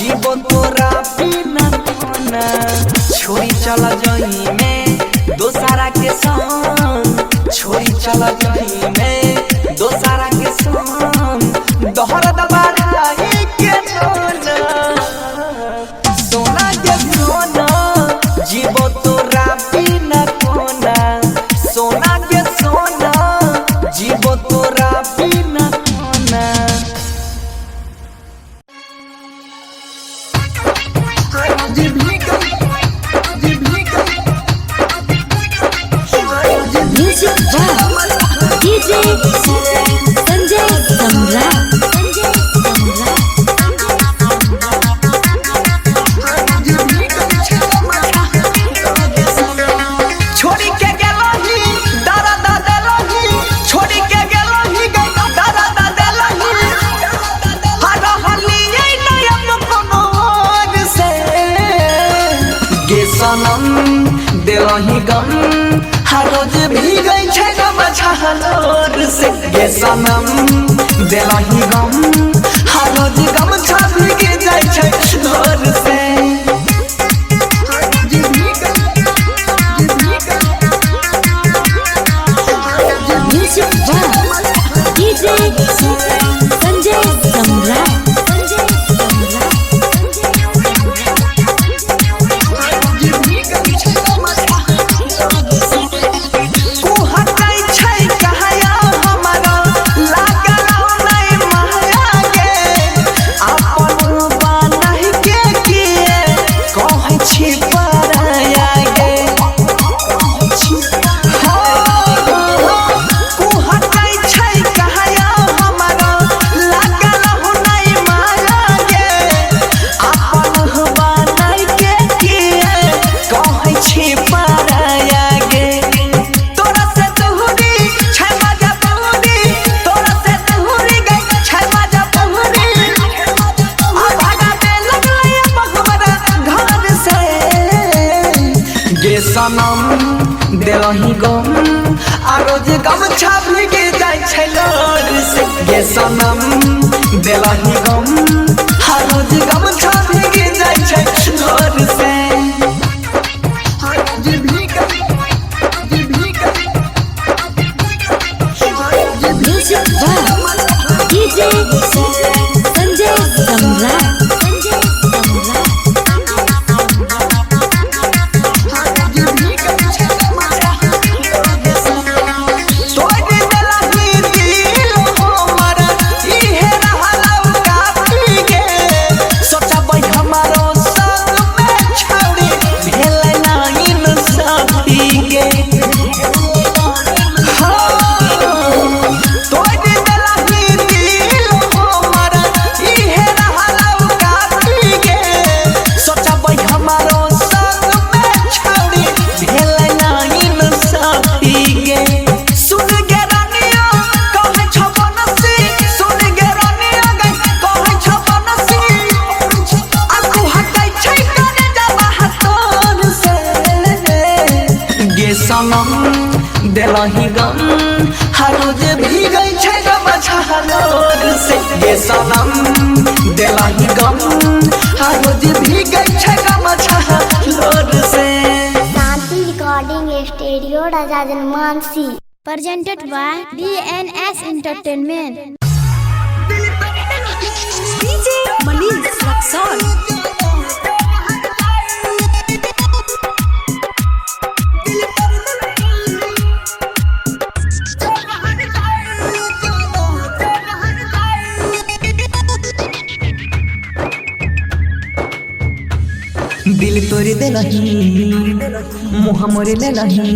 जीवो तोरा बिना कोना छोड़ी चला जाई में दोसारा के संग छोड़ी चला जाई में दोसारा के संग दोहरा दबारा के सोना सोना के सोना जीवो तोरा बिना कोना सोना के सोना जीवो तोरा बिना कोना music by DJ Sanjay Samrat. छोड़ी के गेलही दादा दादा लही छोड़ी के गेलही दादा दादा लही हर हलिए नयन कमर से गे सनम देलही गम हर रोज भीगै छै गम छहलोर से गे सनम देलही गम हर रोज गम छ भीग जाइ छै लोर से म्यूजिक बाय डीजे संजय सम्राट। सनम देलही गम आ रोज गम छापी के जाइ छै लोर से गे सनम देलही गम आ रोज गम छापी के जाइ छै लोर से म्यूजिक बाय डीजे संजय सम्राट। सनम देलही गम हर रोज भीगै छै गम छहलोर से गे सनम देलही गम हर रोज भीगै छै गम छहलोर से। Shanti recording studio Raja Janmansi presented by DNS Entertainment। DJ Manish Raxaul. दिल तोड़ देलही मुँह मोरे लेलही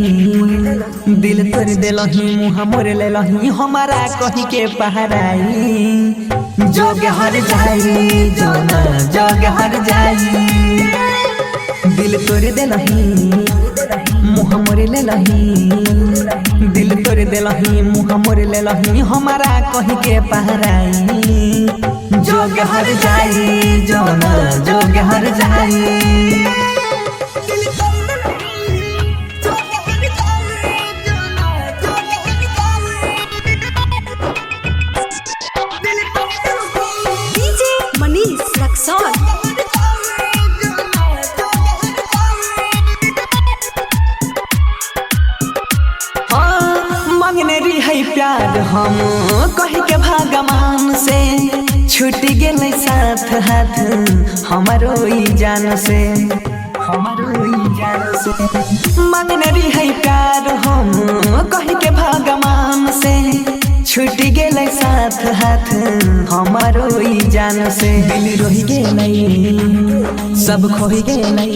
दिल तोड़ देलही मुँह मोरे लेलही हमारा कही के पहराई जोग हर जाई जोना जोग हर जाई दिल तोड़ देलही मुँह मोरे लेलही दिल तोड़ देलही मुँह मोरे लेलही हमारा कही के पहराई जोग हर जाई जोना जोग हर जाई। डीजे मनीष रक्सौल। हमारो ई जान से, हमारो ई जान से। मांगने रही है प्यार हम कह के भगवान से, छूट गेलै साथ हाथ हमारो ई जान से। दिल रोहि गेलै सब खोहि गेलै,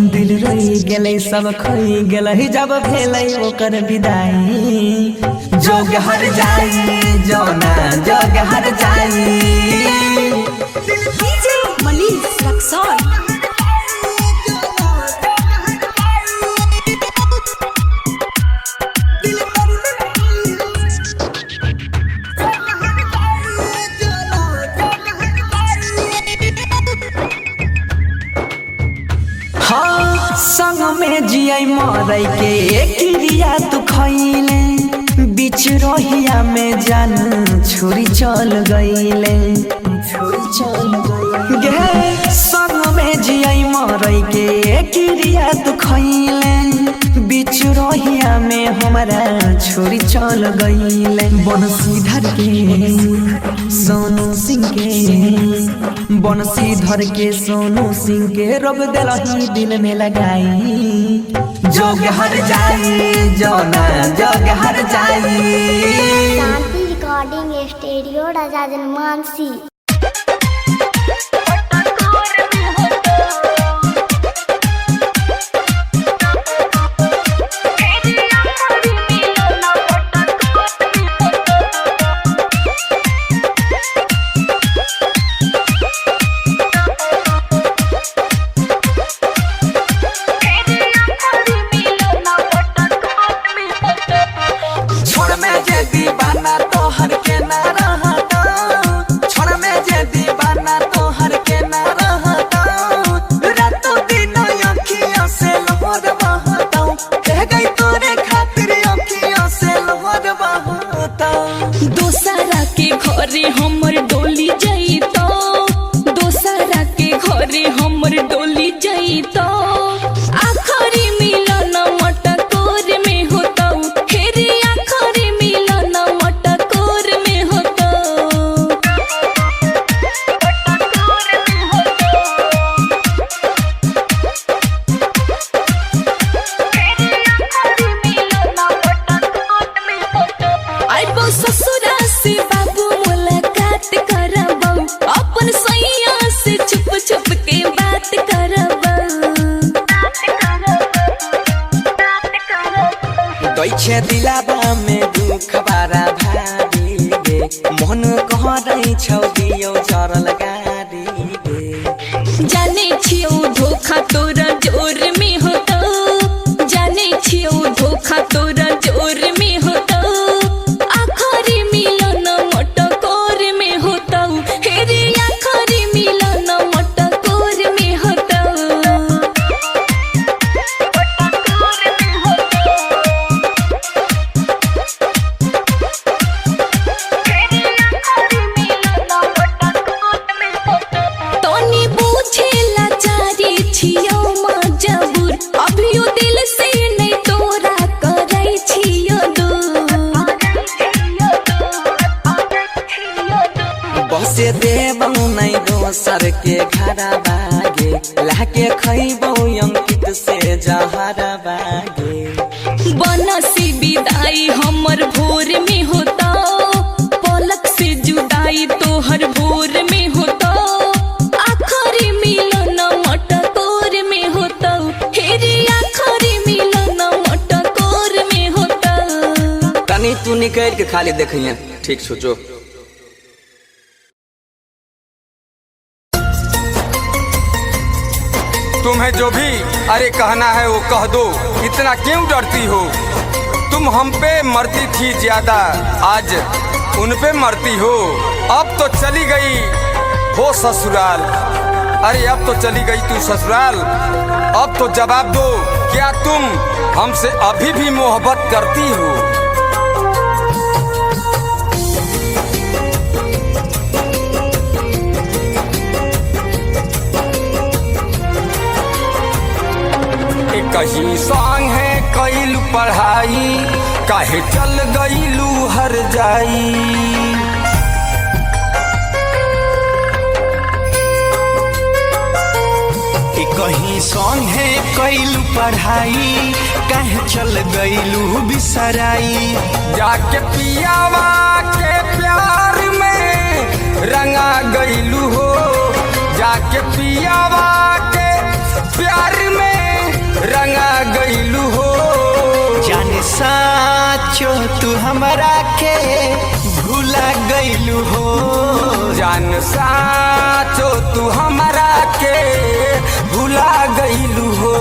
दिल रोहि गेलै सब खोहि गेलै, जब भेलै ओकर विदाई। जोग हर जाई जौना जोग हर जाई। डीजे मनीष रक्सौल। हाँ संग में जिया मरई के क्रिया तू खैले, बीच रहिया में जान छोरी चल गईले, छोरी चल गईले। संग में जिया मरई के क्रिया तू खैले, बीच रहिया में हमारा छोरी चल गईले। बनसीधर के सोनू सिंह के, बनसीधर के सोनू सिंह के रोग दिलही दिल में लगाई। जोग हर जाई जौना जोग हर जाई। Shanti recording studio Raja जनमानसी। दोसरा के घरे हमर डोली जाइतो, दोसरा के घरे हमर डोली जाइतो। आखरी मिलन मटकोर में होतो, हेरे आखरी मिलन मटकोर में होतो। आइबो ससुरा से बाबू मुलाकात करबो, अपन सैया से छुप छुप के बात करबो। दैछे दिलाबा में दुख बारा भारी गे, मन कहरै छौ दियो जरल गारी गे। जाने छियौ धोखा तोरा जोर में होतो, जाने छियौ धोखा तोरा जोर में होतो। आखरी मिलन मटकोर में होतो, हेरे आखरी मिलन मटकोर में होतो। तनी बुझेला चारी छियौ मजबूर, अभियो दिल से नहीं तोरा करै छियौ दूर। बसे देबौ नै दोसर के घर बागे, लाके खैबौ अंकित से जहर बागे। बनसी विदाई हमर भोर में होता, पलक से जुदाई तोहर भोर में होता। आखरी मिलन मटकोर में होता, हेरे आखरी मिलन मटकोर में होता। तनी तू निकल के खाली देखिए, ठीक सोचो। तुम्हें जो भी अरे कहना है वो कह दो, इतना क्यों डरती हो? तुम हम पे मरती थी ज्यादा, आज उन पे मरती हो। अब तो चली गई हो ससुराल, अरे अब तो चली गई तू ससुराल। अब तो जवाब दो, क्या तुम हमसे अभी भी मोहब्बत करती हो? कहीं संग है कैलू पढ़ाई, काहे चल गईलू हर जाई। कहीं संगे कैलू पढ़ाई कहे चल गईलू बिसराई। जाके पियावा के प्यार में रंगा गईलू हो, जाके पियावा के प्यार में रंगा गईलू हो। जाने साचो तू हमरा के भूला गईलू हो, जान साचो तू हमरा के भूला गईलू हो।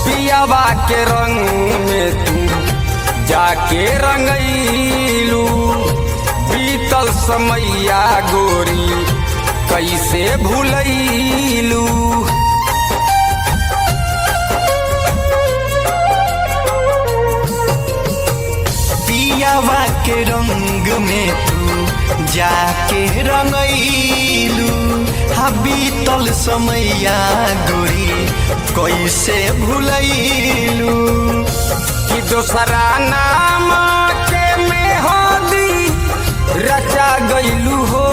पियावा के रंग में तू जाके रंगईलू, बीतल समैया गोरी कैसे भूलैलू। पियावा के रंग में तू जाके रंगईलू, बीतल समैया गोरी कैसे भूलैलू। कि दोसरा नाम के मेहंदी रचा गईलू हो,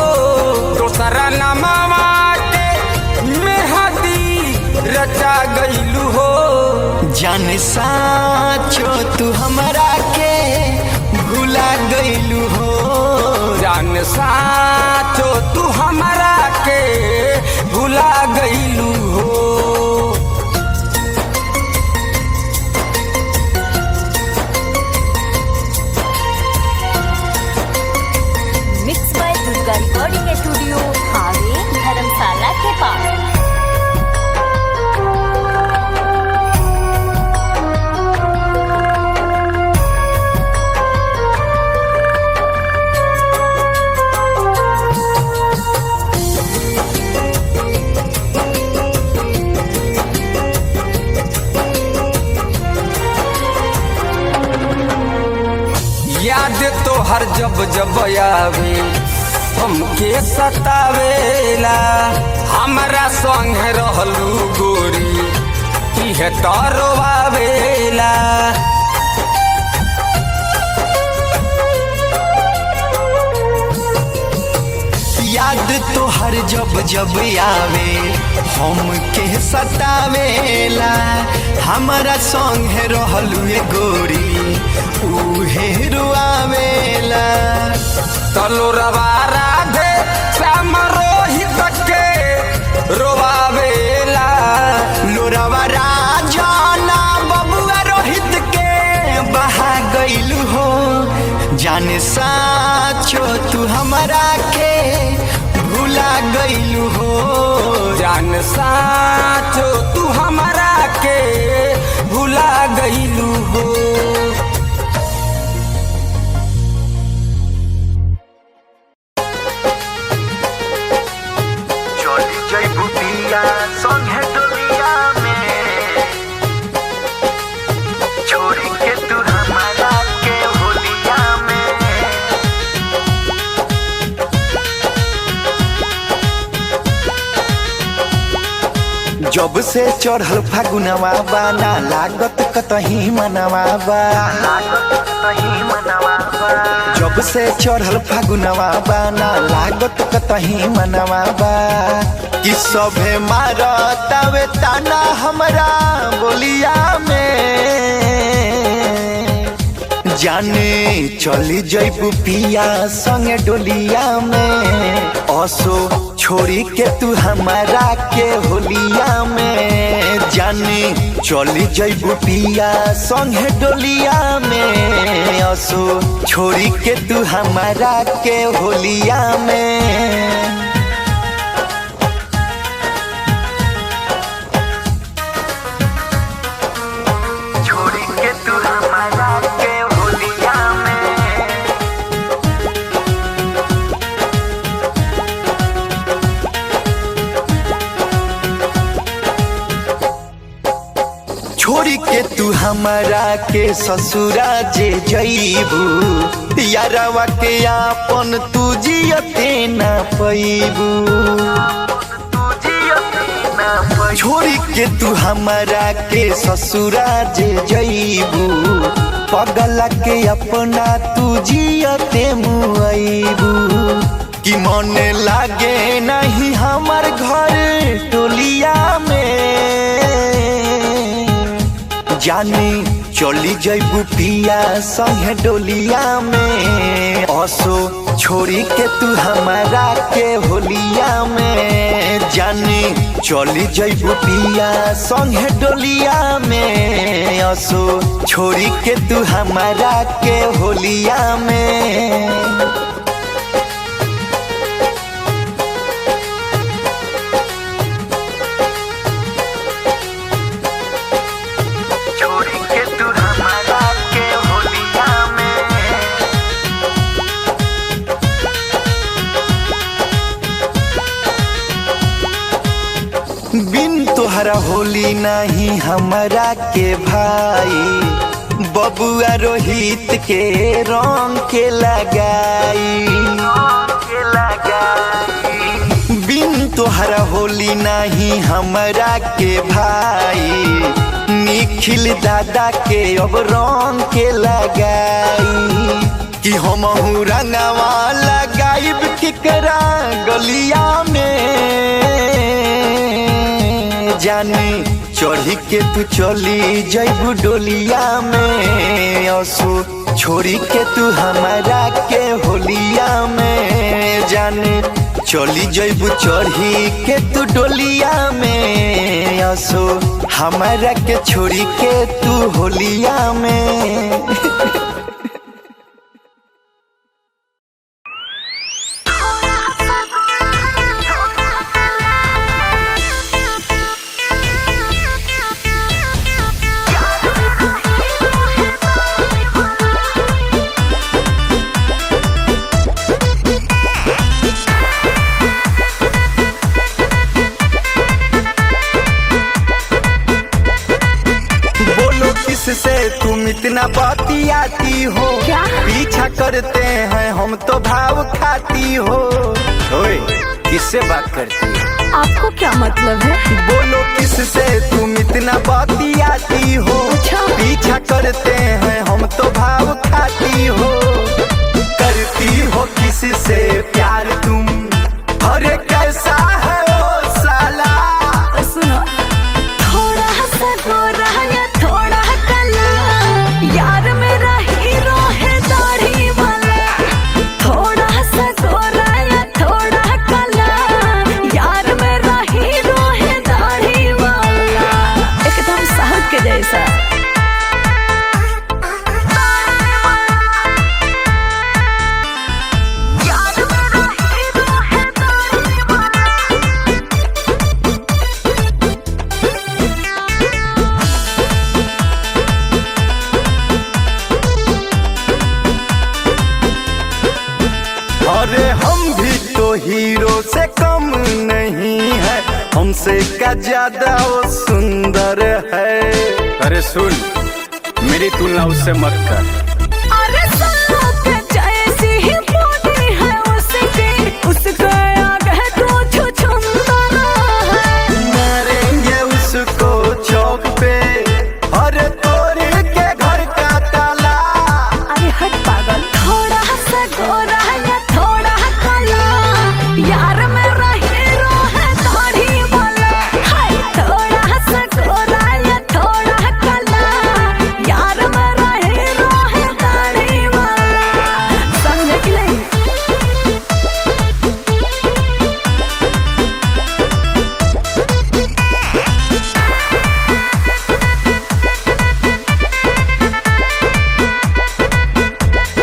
दोसरा नाम के मेहंदी रचा गईलू हो। जाने साचो तू हमरा के भूला गईलू हो, जान साचो तू हमरा के भूला गईलू हो। Mix by Durga recording studio हावे धर्मशाला के पास। याद तो हर जब जब आवे हमके सतावेला, हमरा संग रहलू गोरी इहे तरवावेला। याद तो हर जब जब आवे हमके सतावेला, हमरा संग रहलू गोरी उहे रुआवेला। तलोरवा राधे श्याम रोहित के रोवावेला, लोरवा राजाना बबुआ रोहित के बहा गईलू हो। जाने साचो तू हमरा के भूला गईलू हो, जान साचो तू हमरा के भूला गईलू हो। चली जइबू पिया संगे डोलिया में, छोड़ी के तू हमारा के होलिया में। जब से चढ़ल फागुनवा बा ना लागत कतही मनवा बा, जब से चढ़ल फागुनवा बा ना लागत कतही मनवा बा। कि सभे मारतावे ताना हमरा बोलिया में, जाने चली जइबू पिया संगे डोलिया में। असो छोड़ी के तू हमारा के होलिया में, जाने चली जइबू पिया संगे डोलिया में। असो छोड़ी के तू हमारा के होलिया में। छोड़ी के तू हमारा के होलिया हमारा के ससुरा जे जईबू यारवा के आपन तू जियते ना पैबू छोड़ी के तू हमारा के ससुरा जे जईबू पगला के अपना तू जियते मुआईबू कि मन लागे नहीं हमार घर टोलिया में जानी चली जईबू पिया संगे डोलिया में असो छोड़ी के तू हमारा के होलिया में जानी चली जईबू पिया संगे डोलिया में असो छोड़ी के तू हमारा के होलिया में बिन तोहरा होली नहीं हमारा के भाई बबुआ रोहित के रंग के लगाई बिन तोहरा होली नहीं हमारा के भाई निखिल दादा के अब रंग के लगाई कि हम रंगवा लगाइब केकरा गलिया में जानी चढ़ी के तू चली जईबू डोलिया में असो छोड़ी के तू हमारा के होलिया में जानी चली जईबू चढ़ी के तू डोलिया में असो हमारा के छोड़ी के तू होलिया में से तुम इतना बतियाती हो क्या? पीछा करते हैं हम तो भाव खाती हो ओए किससे बात करती हो आपको क्या मतलब है बोलो किससे तुम इतना बतियाती हो पीछा करते हैं हम तो भाव खाती हो करती हो किससे प्यार तुम अरे कैसा है ओ साला सुनो थोड़ा सा गोरा या थोड़ा यार मेरा हीरो है दाढ़ी वाला थोड़ा सा गोरा या थोड़ा काला यार मेरा हीरो है दाढ़ी वाला एकदम साहब के जैसा अरे हम भी तो हीरो से कम नहीं है हमसे क्या ज्यादा वो सुंदर है अरे सुन मेरी तुलना उससे मत कर अरे साथ जैसी ही बॉडी है उसके आगे तो छुछुंदर है मारेंगे उसको चौक पे अरे तोड़ के घर का ताला अरे हट पागल थोड़ा सा गोरा यार मेरा हीरो है दाढ़ी वाला हाय थोड़ा सा गोरा या थोड़ा काला यार मेरा हीरो है दाढ़ी वाला समझे कि नहीं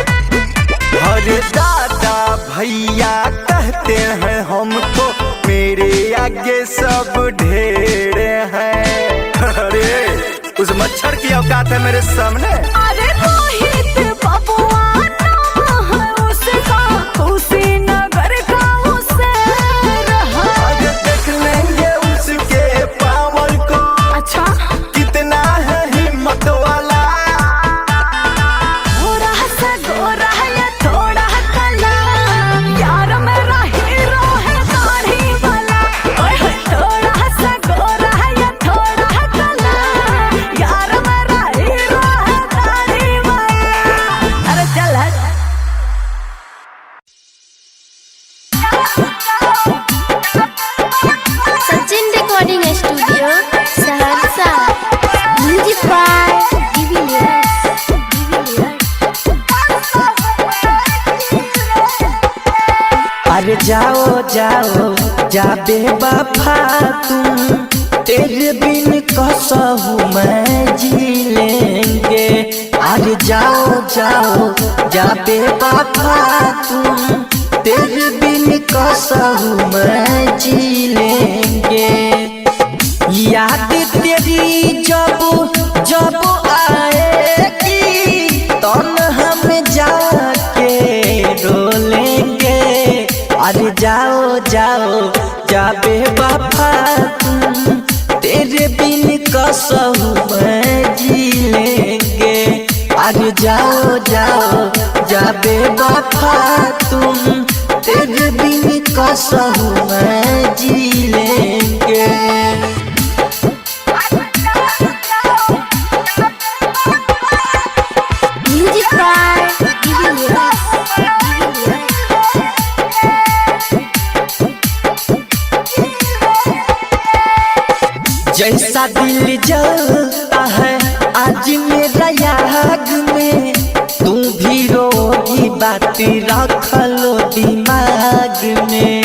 अरे दादा भैया कहते हैं हमको मेरे आगे सब ढेर हैं अरे उस मच्छर की औकात है मेरे सामने अरे रोहित बबुआ नाम है उसका उसी नगर का उसे रहा अरे देख लेंगे उसके पावर को अच्छा कितना है हिम्मत वाला जाओ जाओ जाबे वफा तुम, तेरे बिन कसहू मैं जी लेंगे। अरे जाओ जाओ जाबे वफा तुम, तेरे बिन कसहू मैं जी लेंगे। याद तेरी जब जब आएगी तन हम जाके रोलेंगे। अरे जाओ जाओ जाबे वफा तुम, तेरे बिन कसहू मैं जी लेंगे। अरे जाओ जाओ जाबे वफा तुम, तेरे बिन कसहू मैं जी लेंगे। म्यूजिक बाय जैसा दिल जलता है आज मेरा याद में, तू भी रोगी बात रख लो दिमाग में।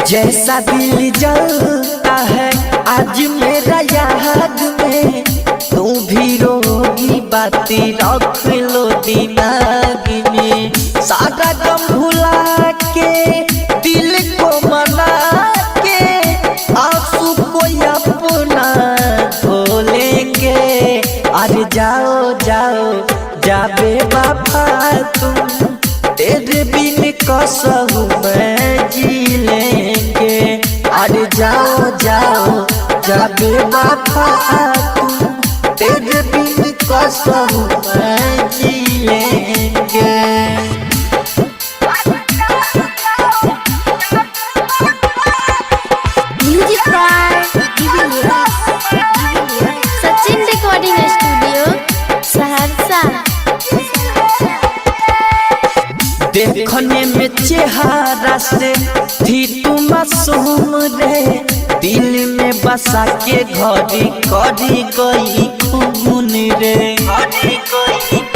जैसा दिल जलता है आज मेरा याद में, तू भी रोगी बात रख लो दिमाग में। सारा गम भुला के दिल को मना के, आंसू को अपना धो लेंगे। अरे जाओ जाओ जाबे वफा तुम, तेरे बिन कसहू मैं जी लेंगे। अरे जाओ जाओ जाबे वफा तुम, तेरे बिन कसहू मैं जी लेंगे। Music by Sachin recording studio Saharsa. देखने में चेहरा से थी तू मासूम रे, दिल में बसा के घड़ी करी गई खून रे।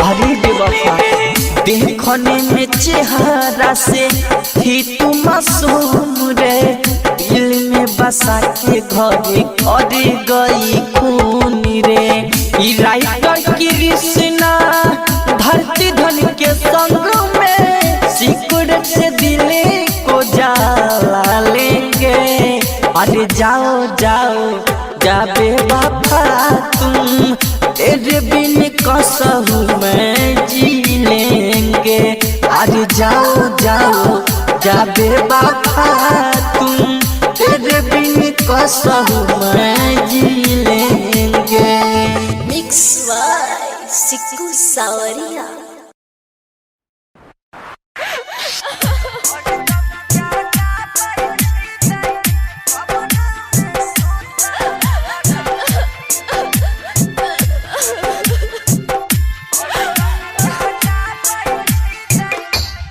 अरे बेवफा देखने में चेहरा से थी तू मासूम रे, दिल में बसा के घड़ी करी गई खून रे। ई राइटर कृष्णा धरती धन के संग में, सिकुड़न से दिल को जला लेंगे। अरे जाओ जाओ जाबे वफा तुम, तेरे बिन कसहू मैं जी लेंगे। अरे जाओ जाओ जाबे वफा तुम, तेरे बिन कसहू मैं जी लेंगे। मिक्स बाय सिक्कू सावरिया।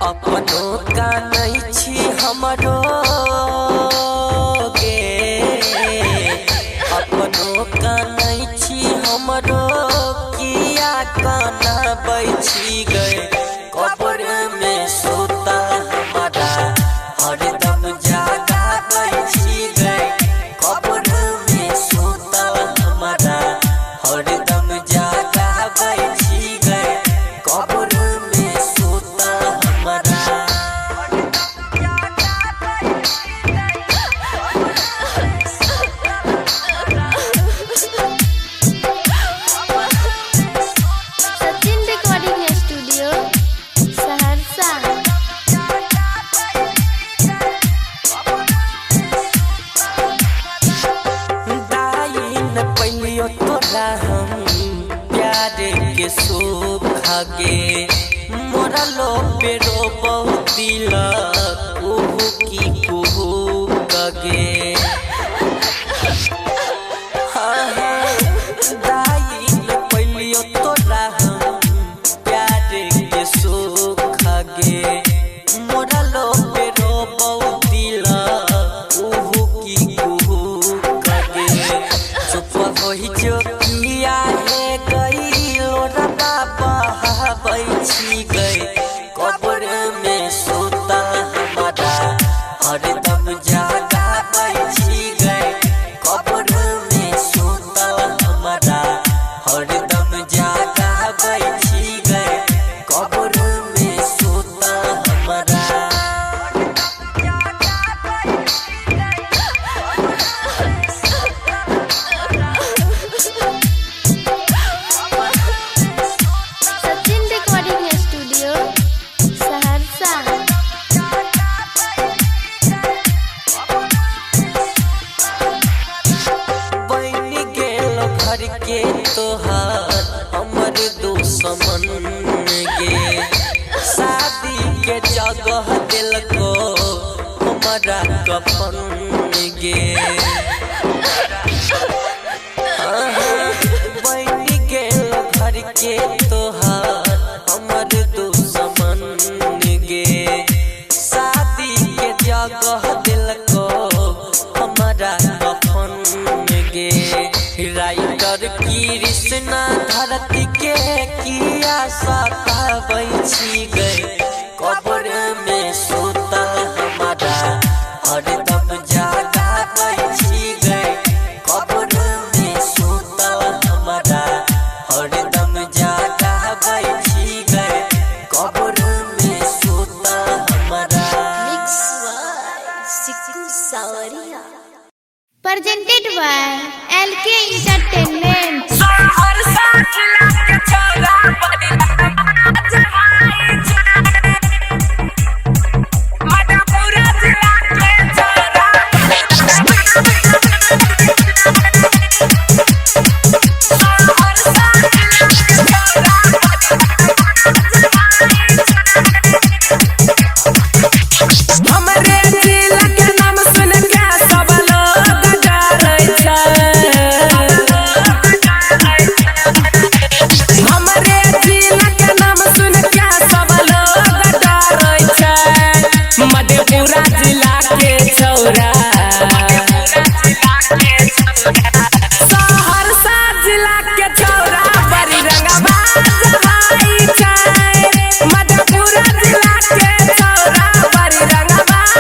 अपनों का नहीं छी हमरो गे, अपनों का नहीं छी हमरो, किया काना बैठी गए कब्र में सोता हमारा, हरदम जागा बैठी गए कब्र में सोता हमारा, हरदम जागा बैठी गए कब्र में सोता हमारा। Sachin recording studio Saharsa. दाइन पहियो तोरा हम प्यार के सूखा गे, मोरा लो पेरो बहुत दिल कुहू की कुहू कगे। हाँ हाँ दाइन पहियो तोरा हम प्यार के सूखा गे, मोरा लो पेरो बहुत दिल कुहू की कुहू कगे। चुप होई जो किया है गई लोरा बाबा बैठी गई कब्र में तोहार हमर दुश्मन गे शादी के जगह दिल को हमारा कफन गे बनी के घर के तोहार हमर दुश्मन गे शादी के जगह दिल को हमारा कफन गे राइटर कृष्णा धरती के किया सताबै छी गए कब्र में सुतल हमारा हरदम जागाबै छी गए कब्र में सुतल हमारा हरदम जागाबै छी गए कब्र में सुतल हमारा presented by LK Entertainment. हमरे जिला के नाम सुन के सब लोग डरै छै। हमरे जिला के नाम सुन के सब लोग डरै छै। मधेपुरा जिला के छौरा सहरसा जिला के छौरा बड़ी रंगबाज भाई छै। मधेपुरा जिला के छौरा बड़ी रंगबाज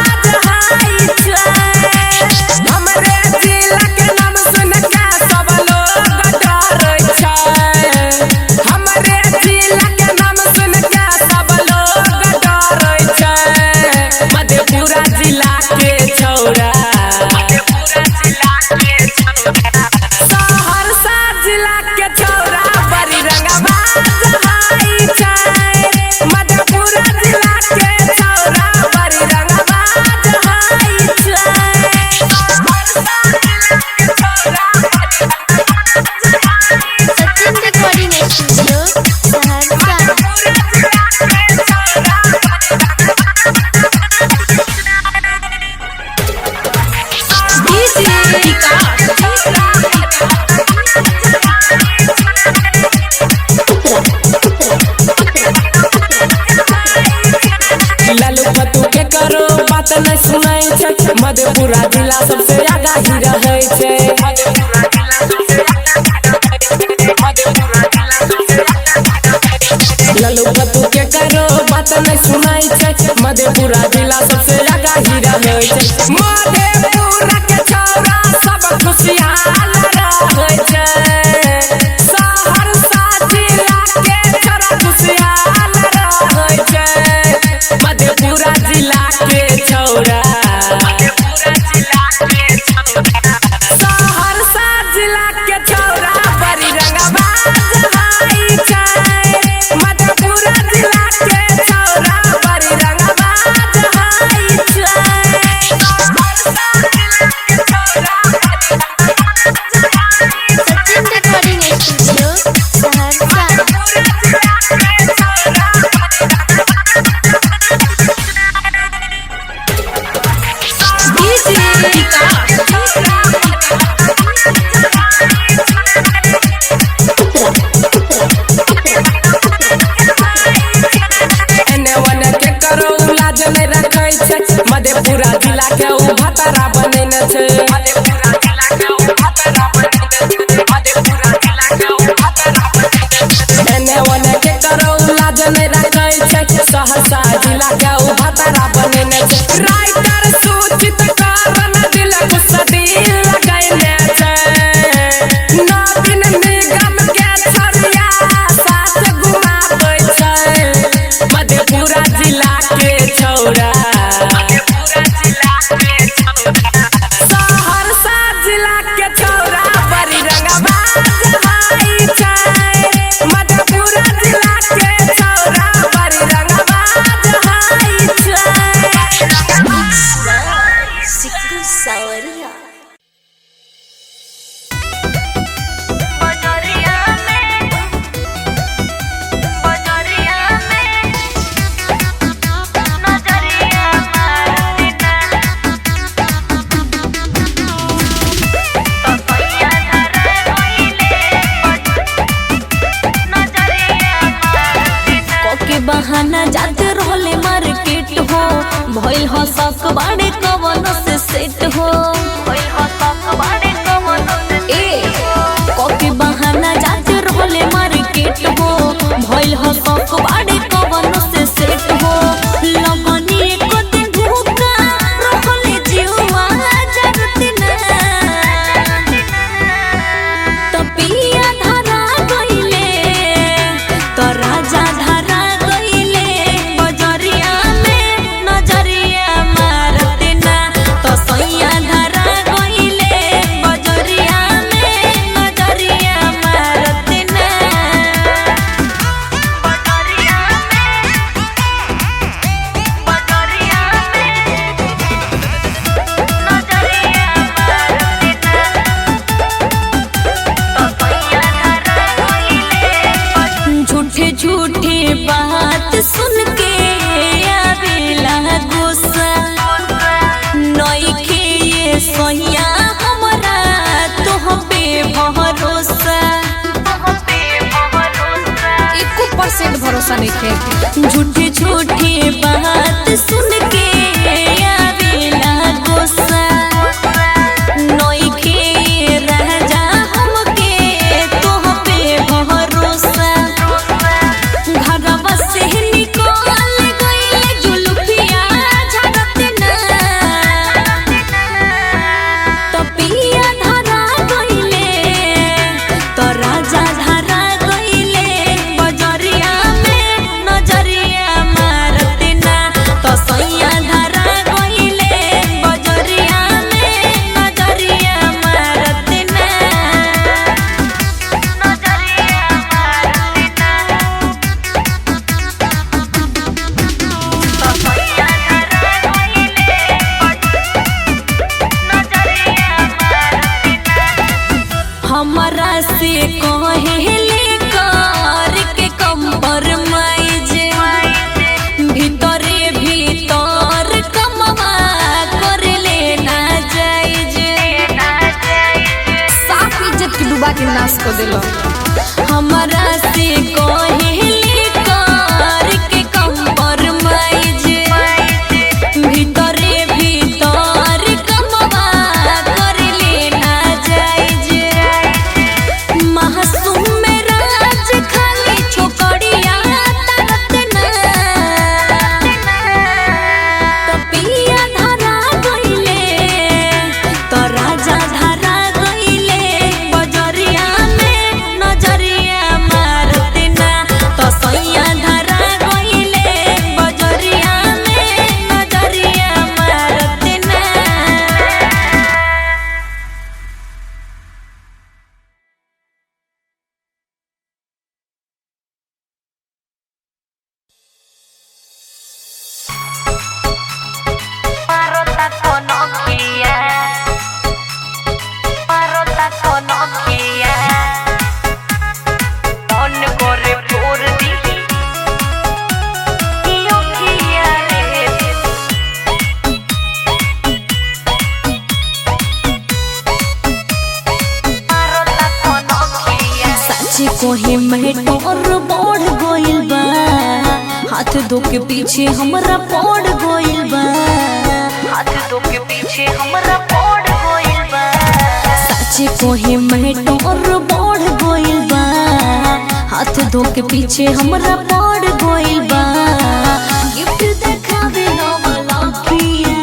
भाई छै। हमरे जिला के नाम सुन के सब लोग डरै छै। हमरे जिला के नाम सुन के सब लोग डरै छै। मधेपुरा जिला के छौरा सहरसा जिला के छौरा बड़ी रंगबाज भाई छै। मधेपुरा जिला के छौरा बड़ी रंगबाज भाई छै। Sachin recording studio Saharsa. लालू फतू के करो बात नहीं सुनाई छै। मधेपुरा जिला सबसे आगा ही रहै छै। लालू फतू के करो बात नहीं सुनाई छै। मधेपुरा जिला सबसे आगा ही रहै छै। मधेपुरा के छौरा सब खुशहाल रहै छै। सहरसा जिला के छौरा खुशहाल रहै छै। मधेपुरा जिला के छौरा सहरसा जिला के छौरा बड़ी रंगबाज भाई छै। मधेपुरा जिला के छौरा बड़ी रंगबाज भाई छै। Sachin recording studio Saharsa. एने ओने के करो लाज नहीं रखै छै। मधेपुरा जिला के उ भतरा बनेने छै। एने ओने के करो लाज नहीं रखै छै। सहरसा जिला के उ भतरा बनेने छै। राइटर सूचित कारण दिल कुसदी लगैने छै। नवीन निगम के छरिया साथ घुमाबै छै। मधेपुरा जिला के छौरा सहरसा जिला के छौरा बड़ी रंगबाज भाई छै। मधेपुरा जिला के छौरा बड़ी रंगबाज भाई छै। बात सुन के आवेला गुस्सा नइखे ये सैया हमरा तोह पे भरोसा 1% भरोसा नइखे झूठी झूठी बात सुन के आवेला गुस्सा नइखे राजा हमके तोह पे भरोसा घरवा से निकल गइले जुलुफिया झड़त ना तो पिया धरा गइले तो राजा धरा गइले बजरिया में नजरिया मारत ना तो सैया धरा गइले बजरिया में नजरिया मारत ना हमरा से कहेले कर के कंप्रोमाइज भीतरे भीतर कमवा कर लेना जायज साफ इज्जत के डुबा के नाश कर देलो हमरा से कहेले कर के कंप्रोमाइज भीतरे भीतर कमवा कर लेना जायज मासूम में राज खाली छोकड़िया तरत ना तो पिया धरा गइले तो राजा धरा गइले बजरिया में नजरिया मारत ना तो सैया धरा गइले बजरिया में नजरिया मारत ना साची कोहे मेटोर बढ़ गइल बा हाथ धो के पीछे हमरा पड़ गइल बा साची कोहे मेटोर बढ़ गइल बा हाथ धो के पीछे हमरा पड़ गइल बा गिफ्ट देखावे नवा लखिया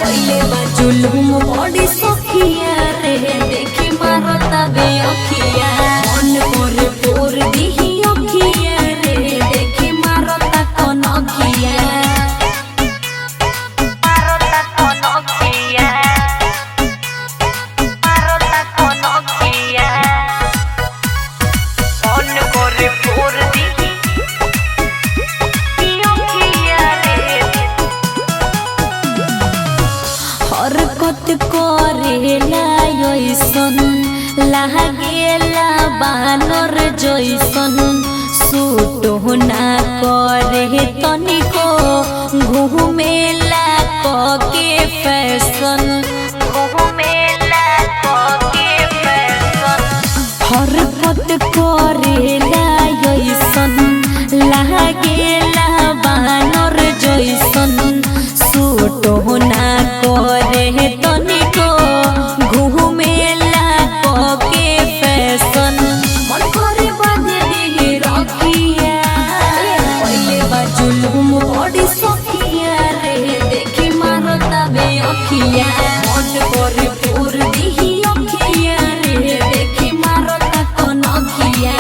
पहिले बा जुलुम बड़ी सखिया रे देखी मारता बे अखिया मन करे पोर दिही अखिया रे देखी मारता कोन अखिया हरकत करेला ऐसन लागेला बानर जैसन सूट ना करे तनिको घूमेला के फैशन हरकत करेला ऐसन लागेला बानर जैसन सूट ना करे तनिको घूमेला के फैशन मन करे बांधे दिही रखिया पहिले बा जुलुम बड़ी सखिया रे देखी मारता बे अखिया मन करे पूर दिही अखिया रे देखी मारता कोन अखिया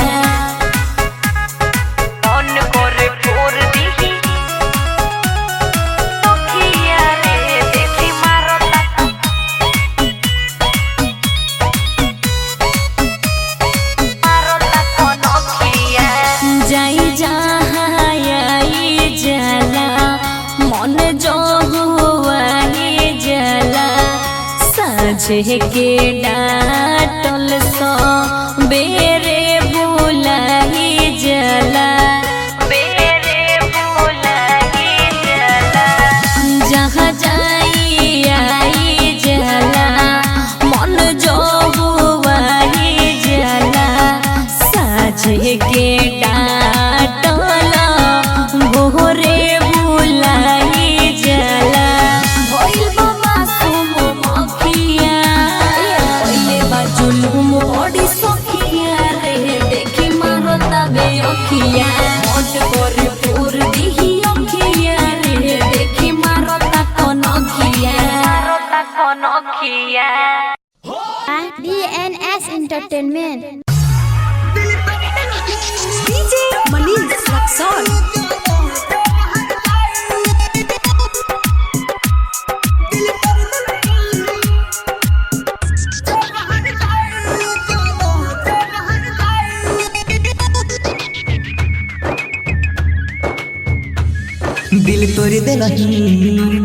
जाई जहाँ आई जाला मन जो हुआ जाला साझे के डाटल सो बेरे बुलाई जाला बेरे साझे के डाटला भोरे बुलाई जला भइल बाबा सुमो मखिया पहिले बा जुलुम ओडी सखिया रे देखी मारता बे अखिया मोट करे पूर दिही अखिया रे देखी मारता कोन अखिया DNS Entertainment. DJ Manish Luxor. दिल तोड़ देलही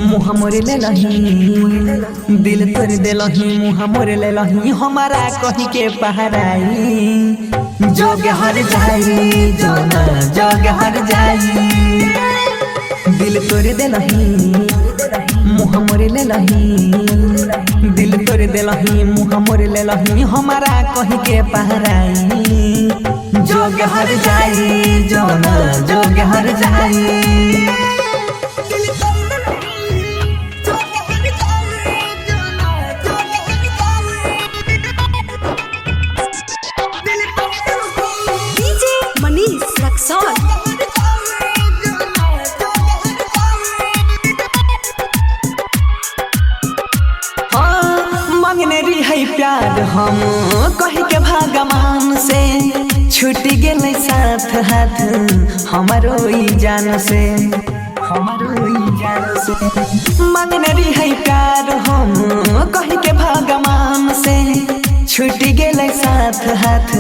मुँह मोरे लेलही दिल तोड़ देलही मुँह मोरे लेलही हमारा कही के पहराई जोग हर जाई जोना जोग हर जाई दिल तोड़ देलही मुँह मोरे लेलही दिल तोड़ देलही मुँह मोरे लेलही हमारा कही के पहराई जोग हर जाई जोना जोग हर जाई DJ Manish Luxor. मांगने रही है प्यार हम कही के भगवान से छूट गेल साथ हाथ हमारो ई जान से हमारो ई जान से मांगने रही है प्यार हम कही के भगवान से छूट गेल साथ हाथ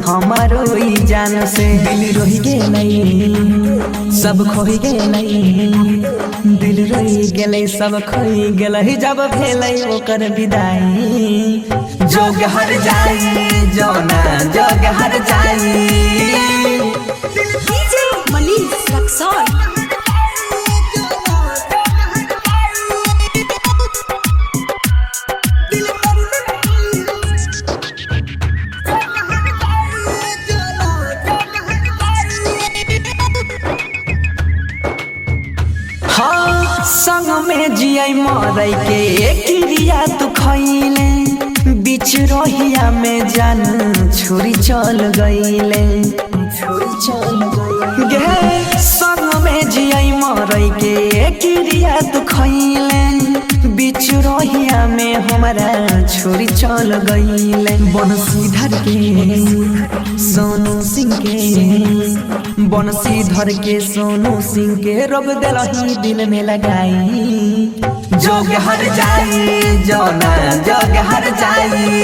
हमारो ई जान से दिल रोहि गेलै सब खोहि गेलै दिल रोहि गेलै सब खोहि गेलै जब भेलै ओकर विदाई जोग हर जाई जोना जोग हर जाई DJ Manish Luxor. हाँ संग में जियै मरै के क्रिया तू खैले बीच रहिया में जान छोरी चल गईले छोरी चल गईले संग में जियै मरै के क्रिया तू खैले बीच रहिया में हमारा छोरी चल गईले बनसीधर के सोनू सिंह के बनसीधर के सोनू सिंह के रब दिलही दिल में लगाई जोग हर जाई जोना जोग हर जाई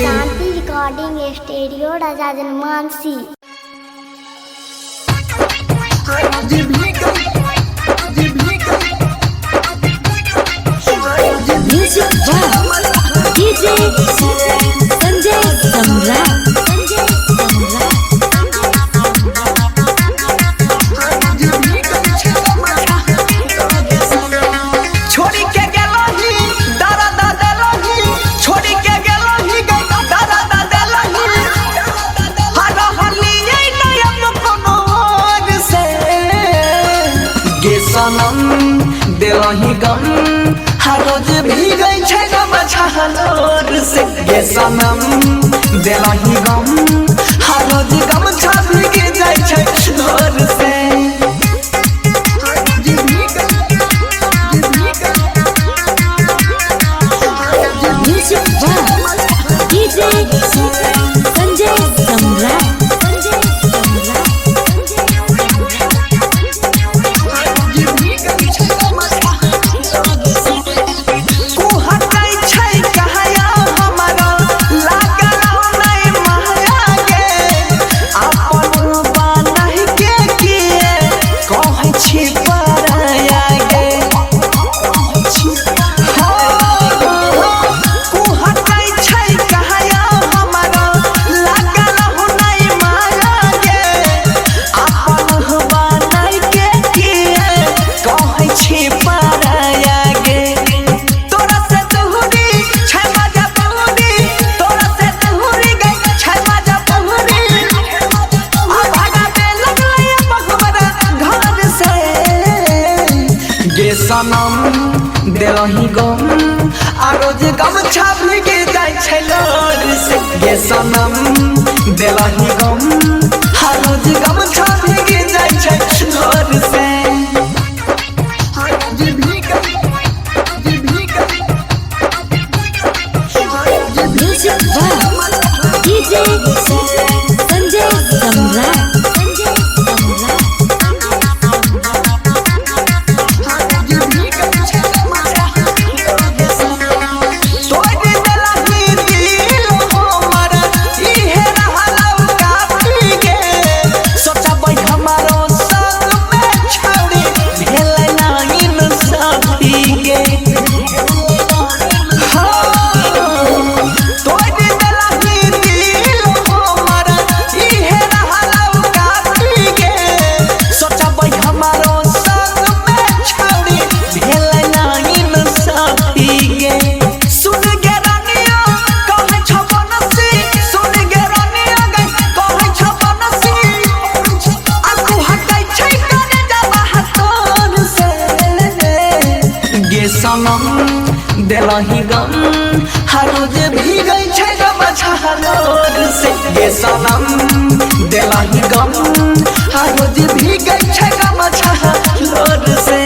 Shanti recording studio Raja Janmansi music वाह डीजे संजय सम्राट छोड़ी के गेलही दादा दादा लही छोड़ी के गेलही दादा दादा लही हर हलिए नयन कनोर से गे सनम देलही गम हर रोज भीगै छै गम छहलोर से गे सनम देलही गम हर रोज गम छाभी जाइ छै लोर से म्यूजिक वाह डीजे संजय सम्राट छै कहया हमारा लागल नहीं महया गे सनम देलही गम आ रोज गमछा भीगे जाय छै लोर से गे सनम देलही गम आ रोज गमछा भीगे जाय छै लोर से म्यूजिक बाय डीजे संजय सम्राट। देलही गम हर रोज भीगै छै गमछा लोर से गे सनम देलही गम हर रोज भीगै छै गमछा लोर से।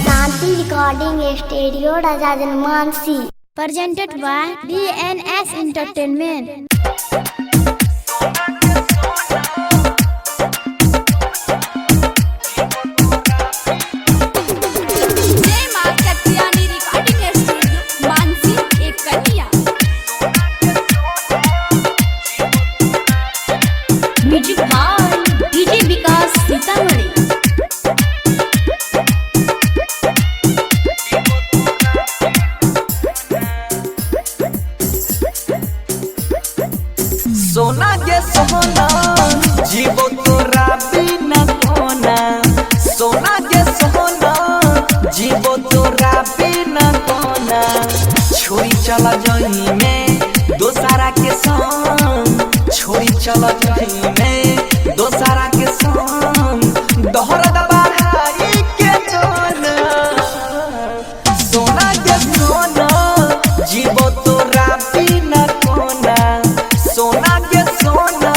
Shanti recording studio Raja Janmansi Presented by DNS Entertainment। Music by DJ Vikas Sitamarhi. सोना गे सोना जीवो तोरा बिना कोना सोना गे सोना जीवो तोरा बिना कोना छोड़ी चला जही में दोसारा के संग छोड़ी चला जही में दोसारा के संग दोहरा दबाई के जोना सोना गे सोना जीवो तोरा बिना कोना सोना के सोना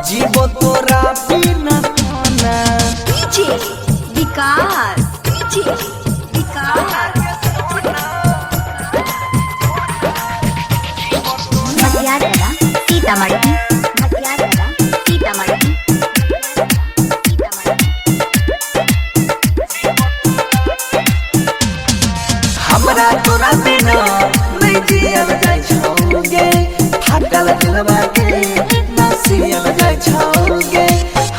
जीवो तोरा बिना कोना। डीजे विकास डीजे विकास मटियारगढ़ सीतामढ़ी मटियारगढ़ सीतामढ़ी। हमरा तोरा बिना नहीं जियल जाय छौगे फाटल दिलवा के ना सियल जाय छौगे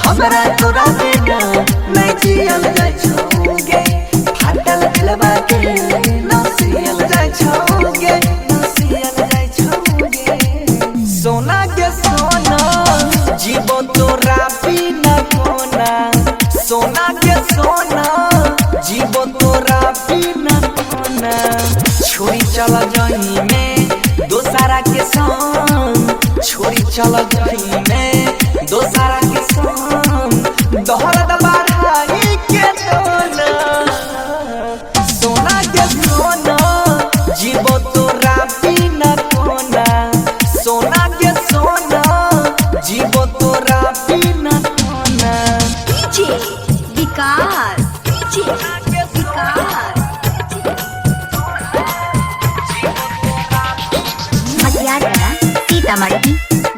हमरा तोरा बिना नहीं जियल जाय छौगे फाटल दिलवा के ना सियल जाय छौगे ना सियल जाय छौगे। सोना के सोना जीवो तोरा बिना कोना सोना के सोना जीवो तोरा बिना कोना छोड़ी चला जही में दोसारा के संग छोड़ी चला जही में दोसारा के संग दोहरा दबाई के जोना सोना के सोना जीवो तोरा बिना कोना सोना के सोना जीवो तोरा बिना कोना। डीजे विकास डीजे विकास मटियारगढ़ सीतामढ़ी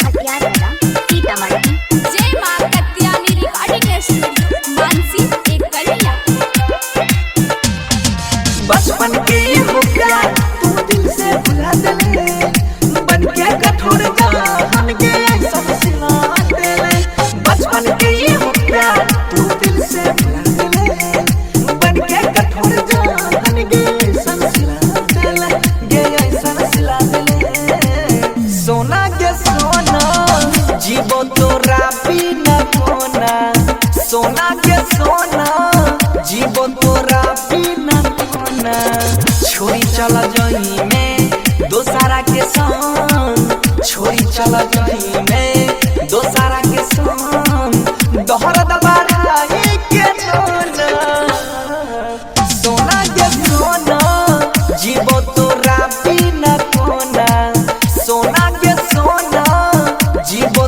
मटियारगढ़ सीतामढ़ी। जय मां कत्यानी रिकॉर्डिंग स्टूडियो मानसी एक कलिया। बचपन के हो प्यार तू दिल से भुला देले बन के कठोर जान के सब सिला देले बचपन के हो प्यार तू दिल से भुला देले बन के कठोर जान के सब सिला देले गे सब सिला देले। सोना के सोना जीवो तोरा बिना कोना सोना के सोना जीवो तोरा बिना कोना छोड़ी चला जही में दोसारा के संग छोड़ी चला जही में दोसारा के संग दोहरा दबाई के जोना सोना के तोरा बिना कोना सोना के सोना जीवो